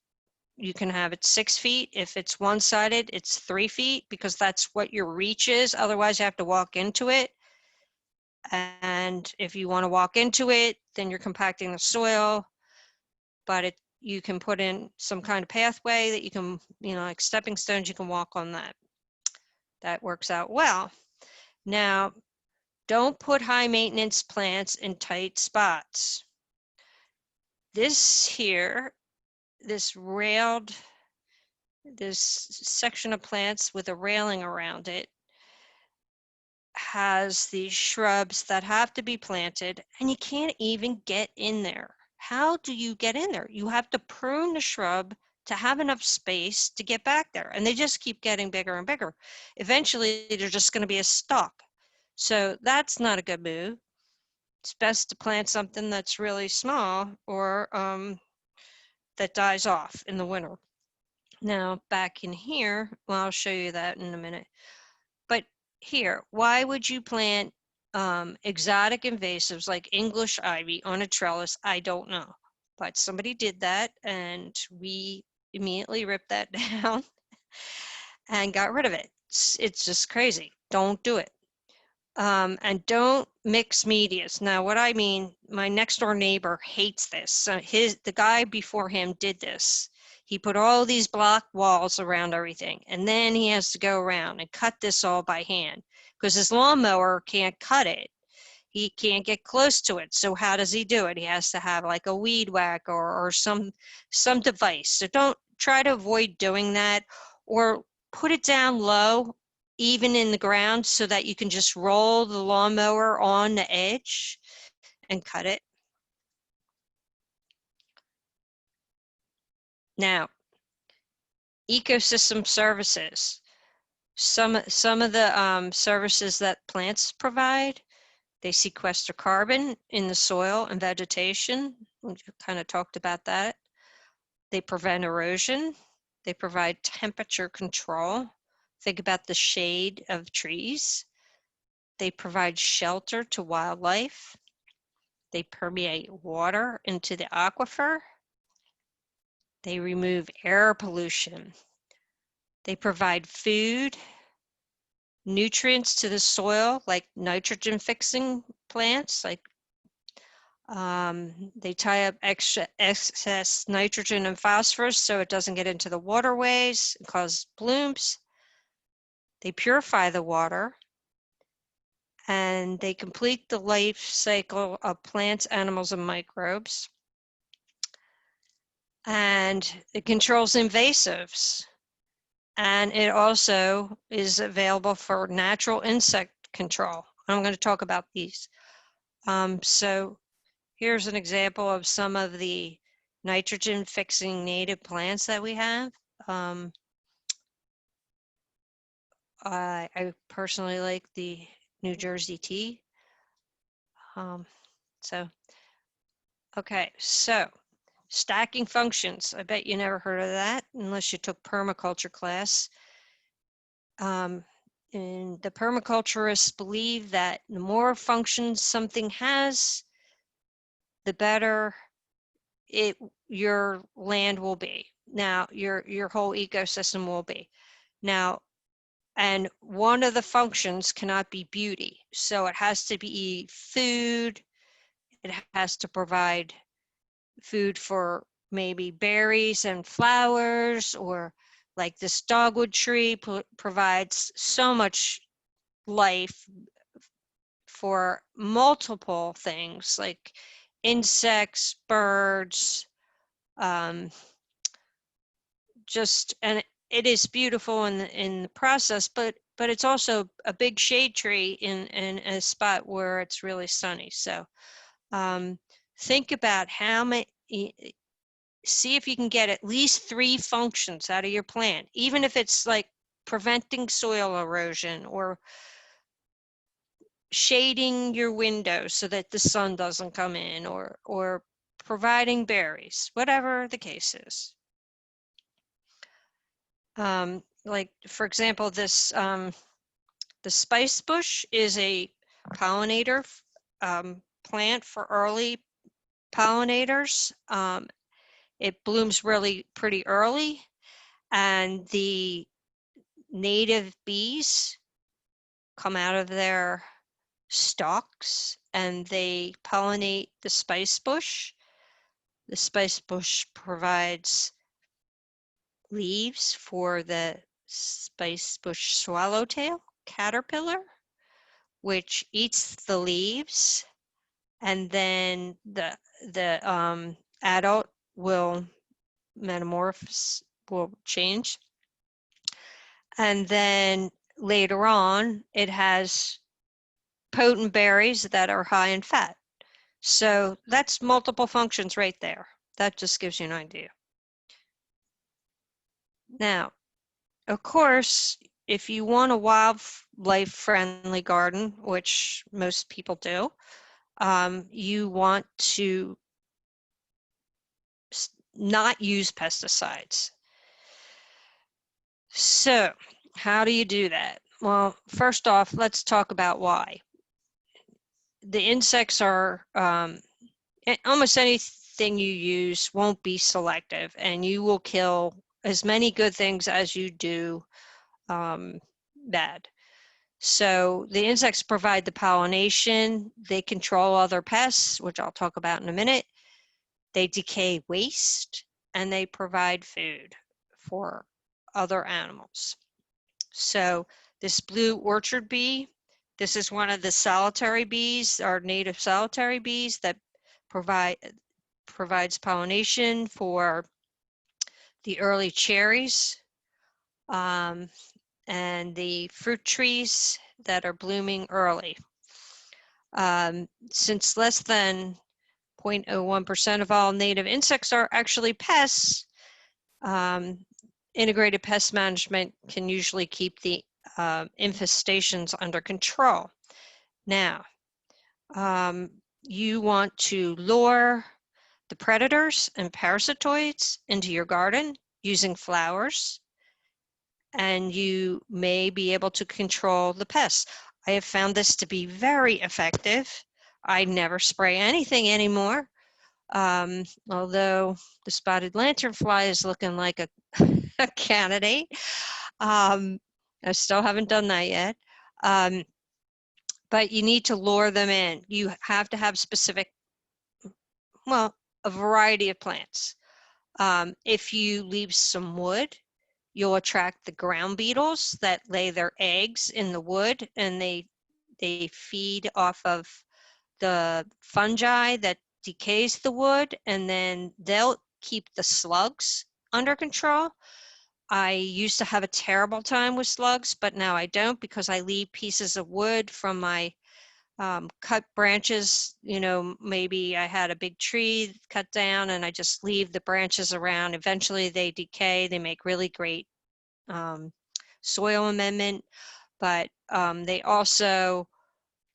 you can have it 6 feet. If it's one-sided, it's 3 feet because that's what your reach is. Otherwise, you have to walk into it. And if you want to walk into it, then you're compacting the soil. But you can put in some kind of pathway that you can, like stepping stones, you can walk on that. That works out well. Now, don't put high maintenance plants in tight spots. This section of plants with a railing around it has these shrubs that have to be planted, and you can't even get in there. How do you get in there? You have to prune the shrub to have enough space to get back there, and they just keep getting bigger and bigger. Eventually, they're just going to be a stalk. So that's not a good move. It's best to plant something that's really small or that dies off in the winter. Now, back in here, well, I'll show you that in a minute. But here, why would you plant exotic invasives like English ivy on a trellis? I don't know. But somebody did that, and we immediately ripped that down and got rid of it. It's just crazy. Don't do it. And don't mix medias. Now, what I mean, my next door neighbor hates this. The guy before him did this. He put all these block walls around everything, and then he has to go around and cut this all by hand because his lawnmower can't cut it. He can't get close to it. So how does he do it? He has to have like a weed whacker or some device. So don't try to avoid doing that, or put it down low, even in the ground, so that you can just roll the lawnmower on the edge and cut it. Now, ecosystem services. Some of the services that plants provide, they sequester carbon in the soil and vegetation. We kind of talked about that. They prevent erosion. They provide temperature control. Think about the shade of trees. They provide shelter to wildlife. They permeate water into the aquifer. They remove air pollution. They provide food, nutrients to the soil, like nitrogen fixing plants, like they tie up excess nitrogen and phosphorus so it doesn't get into the waterways and cause blooms. They purify the water. and they complete the life cycle of plants, animals, and microbes. And it controls invasives. And it also is available for natural insect control. I'm going to talk about these. So here's an example of some of the nitrogen fixing native plants that we have. I personally like the New Jersey tea. Okay, so stacking functions. I bet you never heard of that unless you took permaculture class. And the permaculturists believe that the more functions something has, the better your land will be. Now, your whole ecosystem will be. Now, and one of the functions cannot be beauty. So it has to be food. It has to provide food for maybe berries and flowers, or like this dogwood tree provides so much life for multiple things like insects, birds, and it is beautiful in the process, but it's also a big shade tree in a spot where it's really sunny. So think about how many, see if you can get at least 3 functions out of your plant, even if it's like preventing soil erosion or shading your window so that the sun doesn't come in, or providing berries, whatever the case is. Like for example, this the spice bush is a pollinator plant for early pollinators. It blooms really pretty early, and the native bees come out of their stalks and they pollinate the spice bush. The spice bush provides leaves for the spice bush swallowtail caterpillar, which eats the leaves, and then the adult will metamorphose, will change, and then later on it has potent berries that are high in fat. So that's multiple functions right there. That just gives you an idea. Now, of course, if you want a wildlife friendly garden, which most people do, you want to not use pesticides. So how do you do that? Well, first off, let's talk about why. The insects are, almost anything you use won't be selective, and you will kill as many good things as you do bad. So the insects provide the pollination, they control other pests, which I'll talk about in a minute. They decay waste, and they provide food for other animals. So this blue orchard bee, this is one of the solitary bees, our native solitary bees that provides pollination for the early cherries and the fruit trees that are blooming early. Since less than 0.01% of all native insects are actually pests, integrated pest management can usually keep the infestations under control. Now, you want to lure the predators and parasitoids into your garden using flowers, and you may be able to control the pests. I have found this to be very effective. I never spray anything anymore, although the spotted lanternfly is looking like a, a candidate. I still haven't done that yet. But you need to lure them in. You have to have specific, well, a variety of plants. If you leave some wood, you'll attract the ground beetles that lay their eggs in the wood, and they They feed off of the fungi that decays the wood, and then they'll keep the slugs under control. I used to have a terrible time with slugs, but now I don't, because I leave pieces of wood from my cut branches. You know, maybe I had a big tree cut down and I just leave the branches around. Eventually they decay. They make really great soil amendment, but they also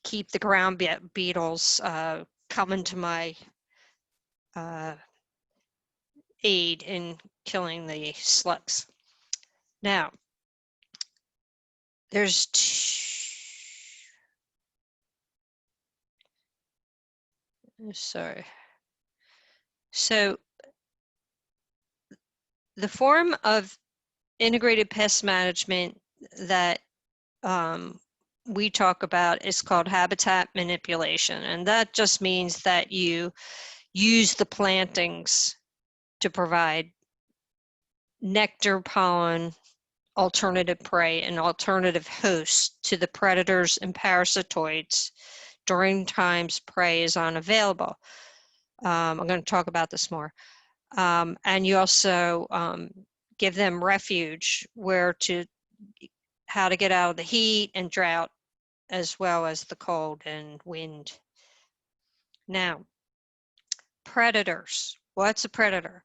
keep the ground beetles coming to my aid in killing the slugs. Now, there's sorry. So the form of integrated pest management that we talk about is called habitat manipulation. And that just means that you use the plantings to provide nectar, pollen, alternative prey, and alternative hosts to the predators and parasitoids during times prey is unavailable. I'm going to talk about this more. And you also give them refuge, how to get out of the heat and drought, as well as the cold and wind. Now, predators. What's a predator?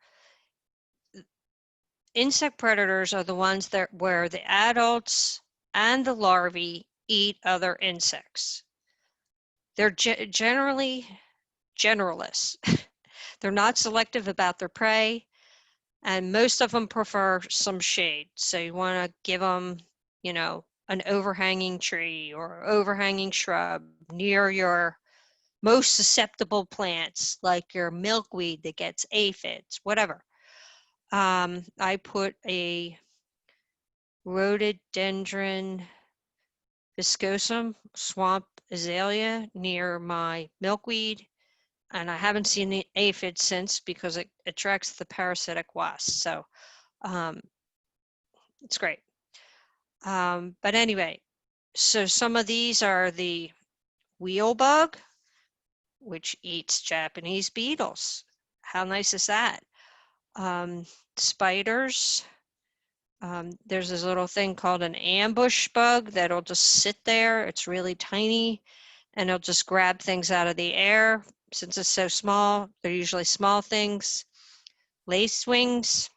Insect predators are the ones where the adults and the larvae eat other insects. They're generally generalists. They're not selective about their prey, and most of them prefer some shade. So you want to give them, you know, an overhanging tree or overhanging shrub near your most susceptible plants, like your milkweed that gets aphids, whatever. I put a rhododendron viscosum swamp azalea near my milkweed, and I haven't seen the aphids since, because it attracts the parasitic wasps. So it's great. But anyway, so some of these are the wheel bug, which eats Japanese beetles. How nice is that? Spiders. There's this little thing called an ambush bug that'll just sit there. It's really tiny, and it'll just grab things out of the air. Since it's so small, they're usually small things. Lacewings.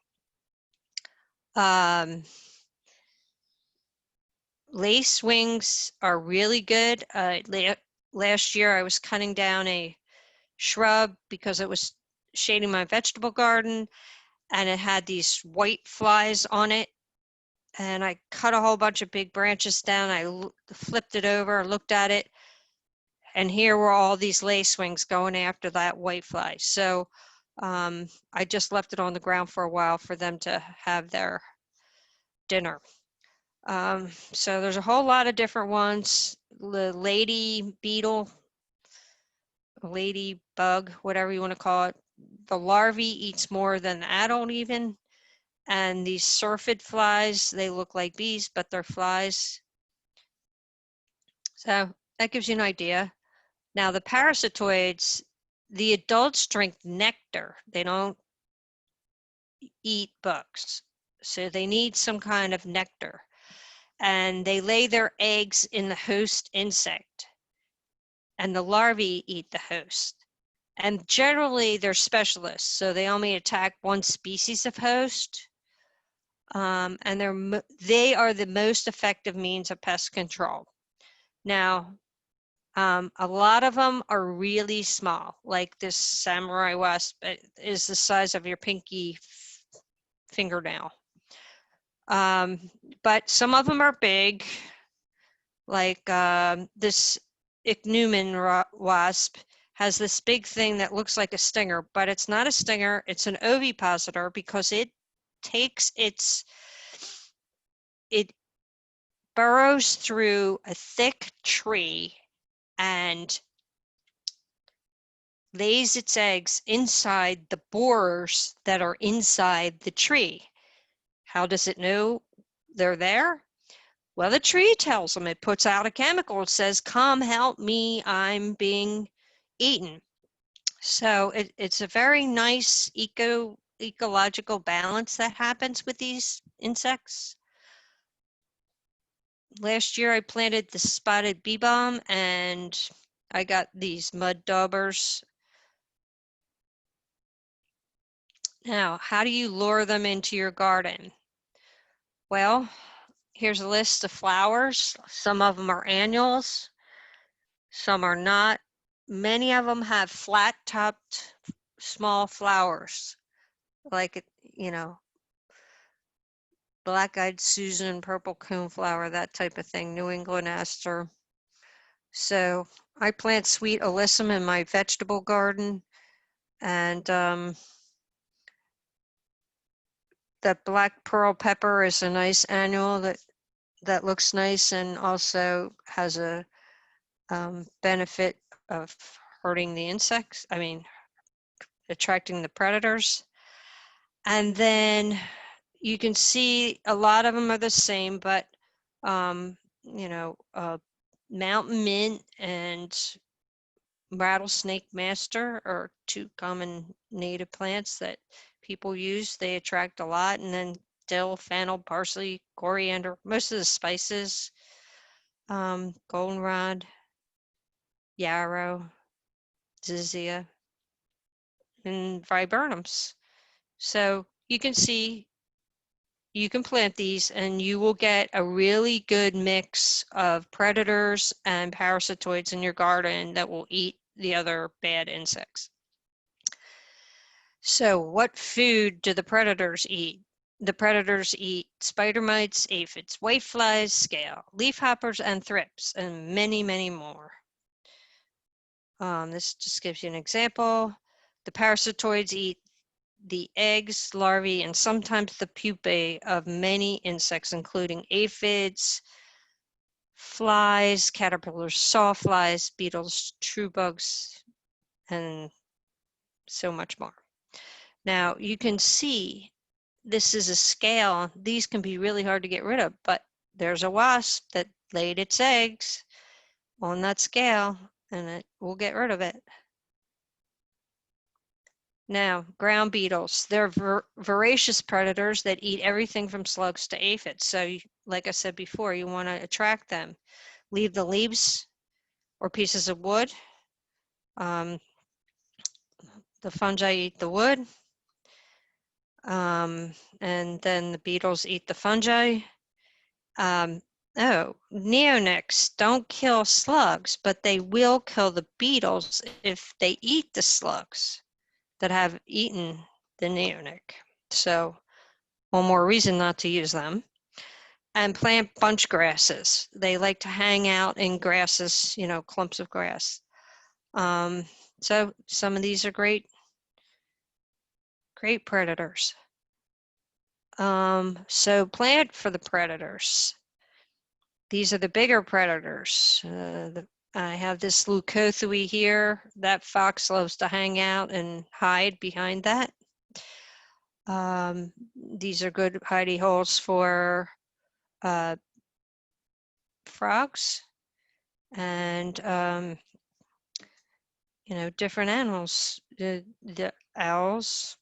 Lacewings are really good. Last year I was cutting down a shrub because it was shading my vegetable garden, and it had these white flies on it. And I cut a whole bunch of big branches down. I flipped it over, looked at it, and here were all these lacewings going after that white fly. So I just left it on the ground for a while for them to have their dinner. So there's a whole lot of different ones. The lady beetle, lady bug, whatever you want to call it. The larvae eats more than the adult even. And these syrphid flies, they look like bees, but they're flies. So that gives you an idea. Now the parasitoids, the adults drink nectar. They don't eat bugs. So they need some kind of nectar. And they lay their eggs in the host insect. And the larvae eat the host. And generally they're specialists. So they only attack one species of host. And they are the most effective means of pest control. Now, a lot of them are really small, like this samurai wasp is the size of your pinky fingernail. But some of them are big, like this ichneumon wasp has this big thing that looks like a stinger, but it's not a stinger, it's an ovipositor, because it burrows through a thick tree and lays its eggs inside the borers that are inside the tree. How does it know they're there? Well, the tree tells them. It puts out a chemical. It says, come help me, I'm being eaten. So it's a very nice ecological balance that happens with these insects. Last year I planted the spotted bee balm and I got these mud daubers. Now, how do you lure them into your garden? Well, here's a list of flowers. Some of them are annuals, some are not. Many of them have flat-topped small flowers, like, you know, black-eyed Susan, purple coneflower, that type of thing, New England aster. So I plant sweet alyssum in my vegetable garden, and that black pearl pepper is a nice annual that looks nice and also has a benefit of hurting the insects, attracting the predators. And then you can see a lot of them are the same, but mountain mint and rattlesnake master are two common native plants that people use. They attract a lot. And then dill, fennel, parsley, coriander, most of the spices, goldenrod, yarrow, zizia, and viburnums. So you can see, you can plant these and you will get a really good mix of predators and parasitoids in your garden that will eat the other bad insects. So what food do the predators eat? The predators eat spider mites, aphids, whiteflies, scale, leafhoppers, and thrips, and many, many more. This just gives you an example. The parasitoids eat the eggs, larvae, and sometimes the pupae of many insects, including aphids, flies, caterpillars, sawflies, beetles, true bugs, and so much more. Now you can see this is a scale. These can be really hard to get rid of, but there's a wasp that laid its eggs on that scale and it will get rid of it. Now, ground beetles, they're voracious predators that eat everything from slugs to aphids. So like I said before, you want to attract them. Leave the leaves or pieces of wood. The fungi eat the wood. And then the beetles eat the fungi. Neonics don't kill slugs, but they will kill the beetles if they eat the slugs that have eaten the neonic. So one more reason not to use them. And plant bunch grasses. They like to hang out in grasses, clumps of grass. So some of these are great predators. So plant for the predators. These are the bigger predators. I have this leucothui here. That fox loves to hang out and hide behind that. These are good hidey holes for frogs and different animals, the owls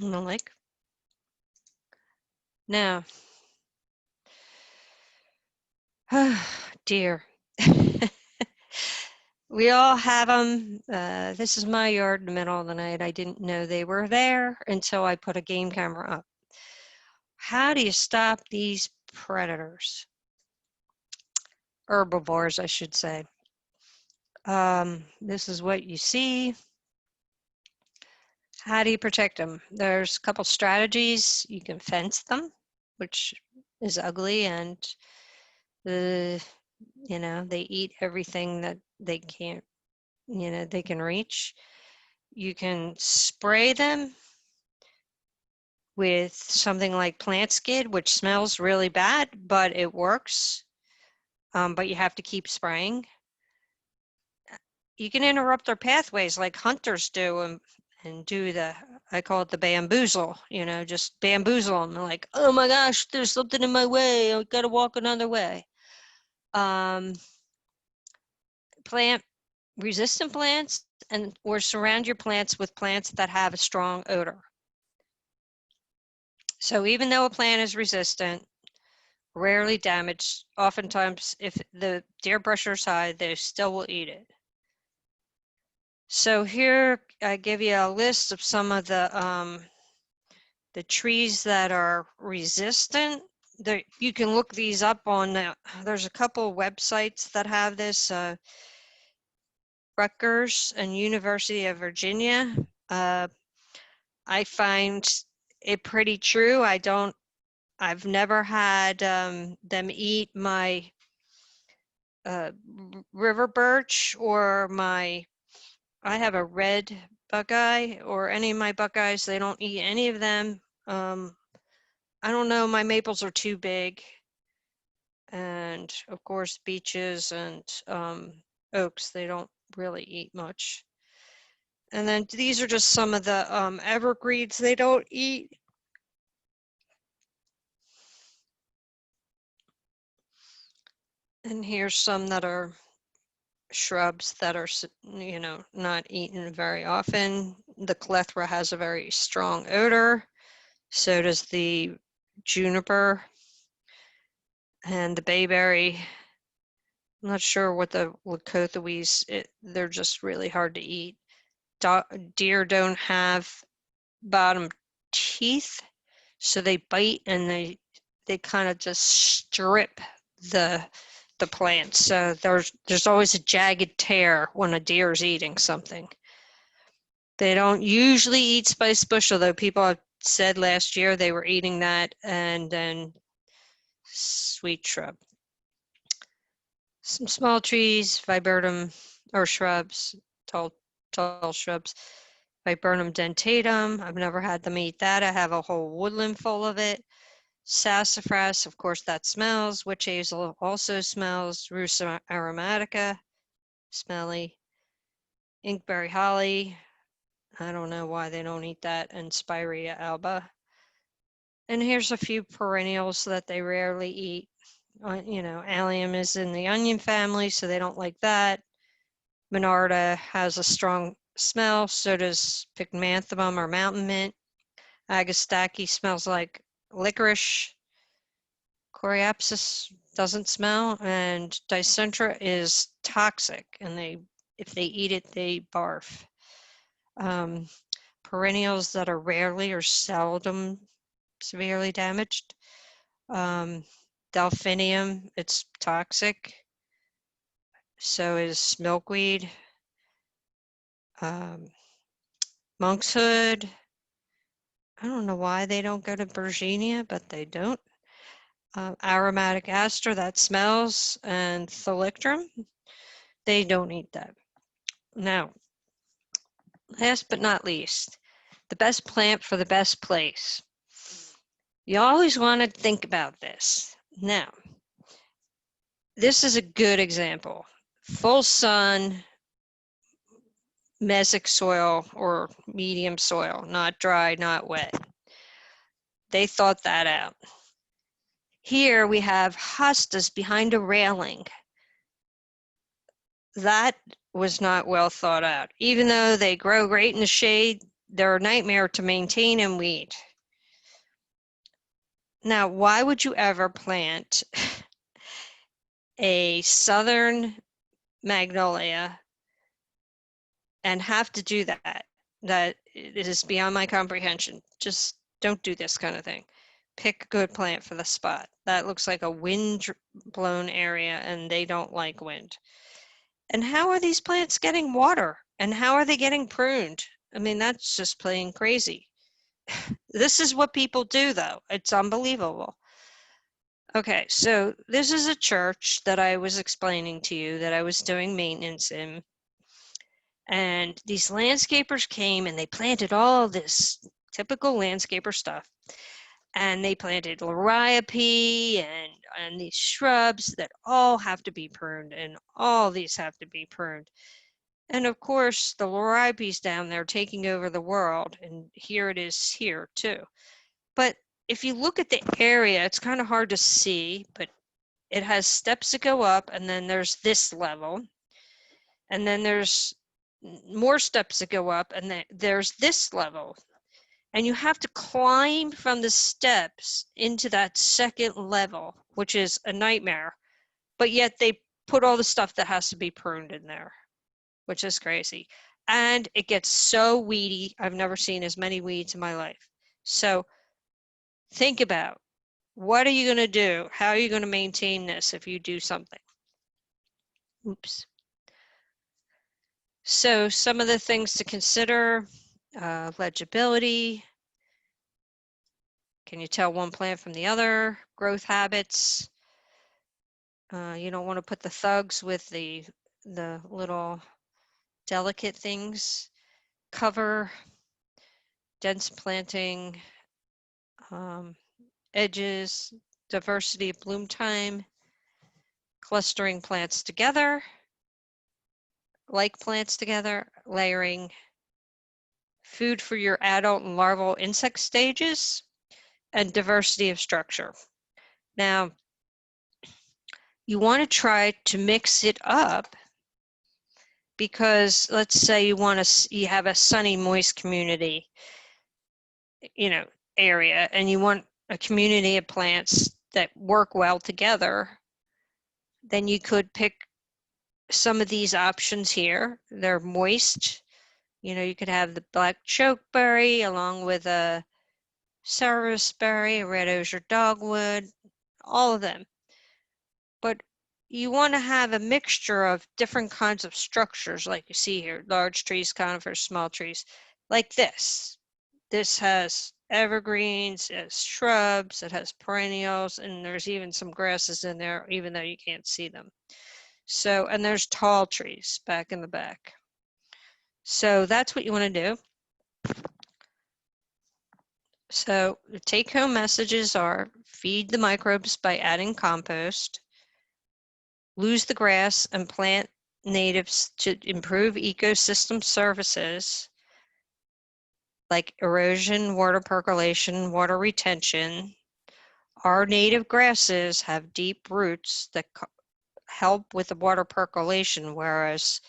and the like. Now, deer. We all have them. This is my yard in the middle of the night. I didn't know they were there until I put a game camera up. How do you stop these predators? Herbivores, I should say. This is what you see. How do you protect them? There's a couple strategies. You can fence them, which is ugly, and they eat everything that they can't, they can reach. You can spray them with something like plant skid, which smells really bad, but it works. But you have to keep spraying. You can interrupt their pathways like hunters do, and do I call it the bamboozle, just bamboozle them. Like, oh my gosh, there's something in my way. I gotta walk another way. Plant resistant plants or surround your plants with plants that have a strong odor. So even though a plant is resistant, rarely damaged, oftentimes if the deer pressure is high, they still will eat it. So here I give you a list of some of the trees that are resistant. You can look these up on, there's a couple websites that have this, Rutgers and University of Virginia. I find it pretty true. I've never had them eat my river birch or I have a red buckeye or any of my buckeyes. They don't eat any of them. I don't know, my maples are too big. And of course, beeches and oaks, they don't really eat much. And then these are just some of the evergreens they don't eat. And here's some that are shrubs that are, not eaten very often. The clethra has a very strong odor. So does the juniper and the bayberry. I'm not sure what the lacothawes, they're just really hard to eat. Deer don't have bottom teeth, so they bite and they kind of just strip the plants. So there's always a jagged tear when a deer is eating something. They don't usually eat spice bush, although people have said last year they were eating that, and then sweet shrub. Some small trees, viburnum, or shrubs, tall shrubs. Viburnum dentatum, I've never had them eat that. I have a whole woodland full of it. Sassafras, of course, that smells. Witch hazel also smells. Rhus aromatica, smelly. Inkberry holly, I don't know why they don't eat that. And Spirea alba. And here's a few perennials that they rarely eat. Allium is in the onion family, so they don't like that. Monarda has a strong smell, so does Pygmanthemum or mountain mint. Agastache smells like licorice. Coreopsis doesn't smell, and Dicentra is toxic, and if they eat it, they barf. Perennials that are rarely or seldom severely damaged. Delphinium, it's toxic. So is milkweed. Monkshood. I don't know why they don't go to Virginia, but they don't. Aromatic aster, that smells, and thalictrum, they don't eat that. Now, last but not least, the best plant for the best place. You always want to think about this. Now, this is a good example. Full sun, mesic soil or medium soil, not dry, not wet. They thought that out. Here we have hostas behind a railing. That was not well thought out. Even though they grow great in the shade, they're a nightmare to maintain and weed. Now, why would you ever plant a southern magnolia and have to do that? That is beyond my comprehension. Just don't do this kind of thing. Pick a good plant for the spot. That looks like a wind-blown area, and they don't like wind. And how are these plants getting water? And how are they getting pruned? I mean, that's just plain crazy. This is what people do, though. It's unbelievable. Okay, so this is a church that I was explaining to you that I was doing maintenance in. And these landscapers came and they planted all this typical landscaper stuff. And they planted liriope and these shrubs that all have to be pruned, and all these have to be pruned. And of course, the loripe's down there taking over the world, and here it is here too. But if you look at the area, it's kind of hard to see, but it has steps that go up, and then there's this level, and then there's more steps that go up, and then there's this level. And you have to climb from the steps into that second level, which is a nightmare. But yet they put all the stuff that has to be pruned in there, which is crazy. And it gets so weedy. I've never seen as many weeds in my life. So think about, what are you going to do? How are you going to maintain this if you do something? Oops. So some of the things to consider, legibility. Can you tell one plant from the other? Growth habits. You don't want to put the thugs with the little delicate things. Cover, dense planting, edges, diversity of bloom time, clustering plants together, like plants together, layering, food for your adult and larval insect stages, and diversity of structure. Now, you want to try to mix it up, because let's say you have a sunny, moist community, area, and you want a community of plants that work well together, then you could pick some of these options here. They're moist. You could have the black chokeberry along with a serviceberry, a red osier dogwood, all of them. But you want to have a mixture of different kinds of structures, like you see here, large trees, conifers, small trees, like this. This has evergreens, it has shrubs, it has perennials, and there's even some grasses in there, even though you can't see them. So, and there's tall trees back in the back. So that's what you want to do. So the take-home messages are: feed the microbes by adding compost, lose the grass and plant natives to improve ecosystem services like erosion, water percolation, water retention. Our native grasses have deep roots that help with the water percolation, whereas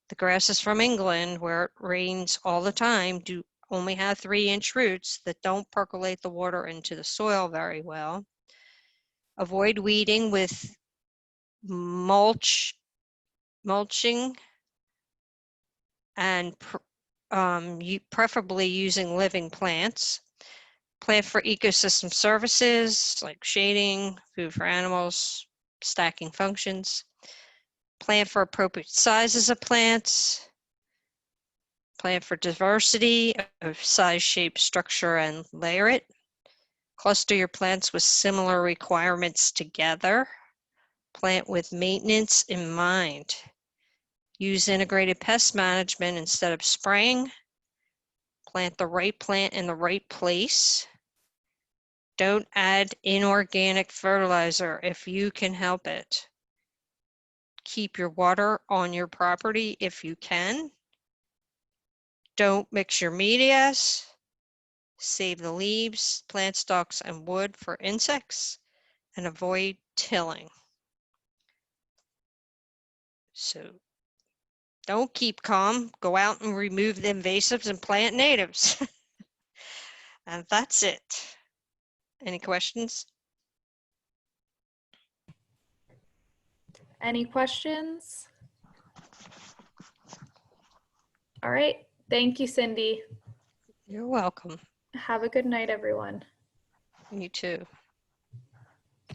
the grasses from England, where it rains all the time, only have 3-inch roots that don't percolate the water into the soil very well. Avoid weeding with mulching, and preferably using living plants. Plant for ecosystem services like shading, food for animals, stacking functions. Plant for appropriate sizes of plants. Plant for diversity of size, shape, structure, and layer it. Cluster your plants with similar requirements together. Plant with maintenance in mind. Use integrated pest management instead of spraying. Plant the right plant in the right place. Don't add inorganic fertilizer if you can help it. Keep your water on your property if you can. Don't mix your medias. Save the leaves, plant stalks, and wood for insects, and avoid tilling. So don't keep calm. Go out and remove the invasives and plant natives. And that's it. Any questions? Any questions? All right. Thank you, Cindy. You're welcome. Have a good night, everyone. You too.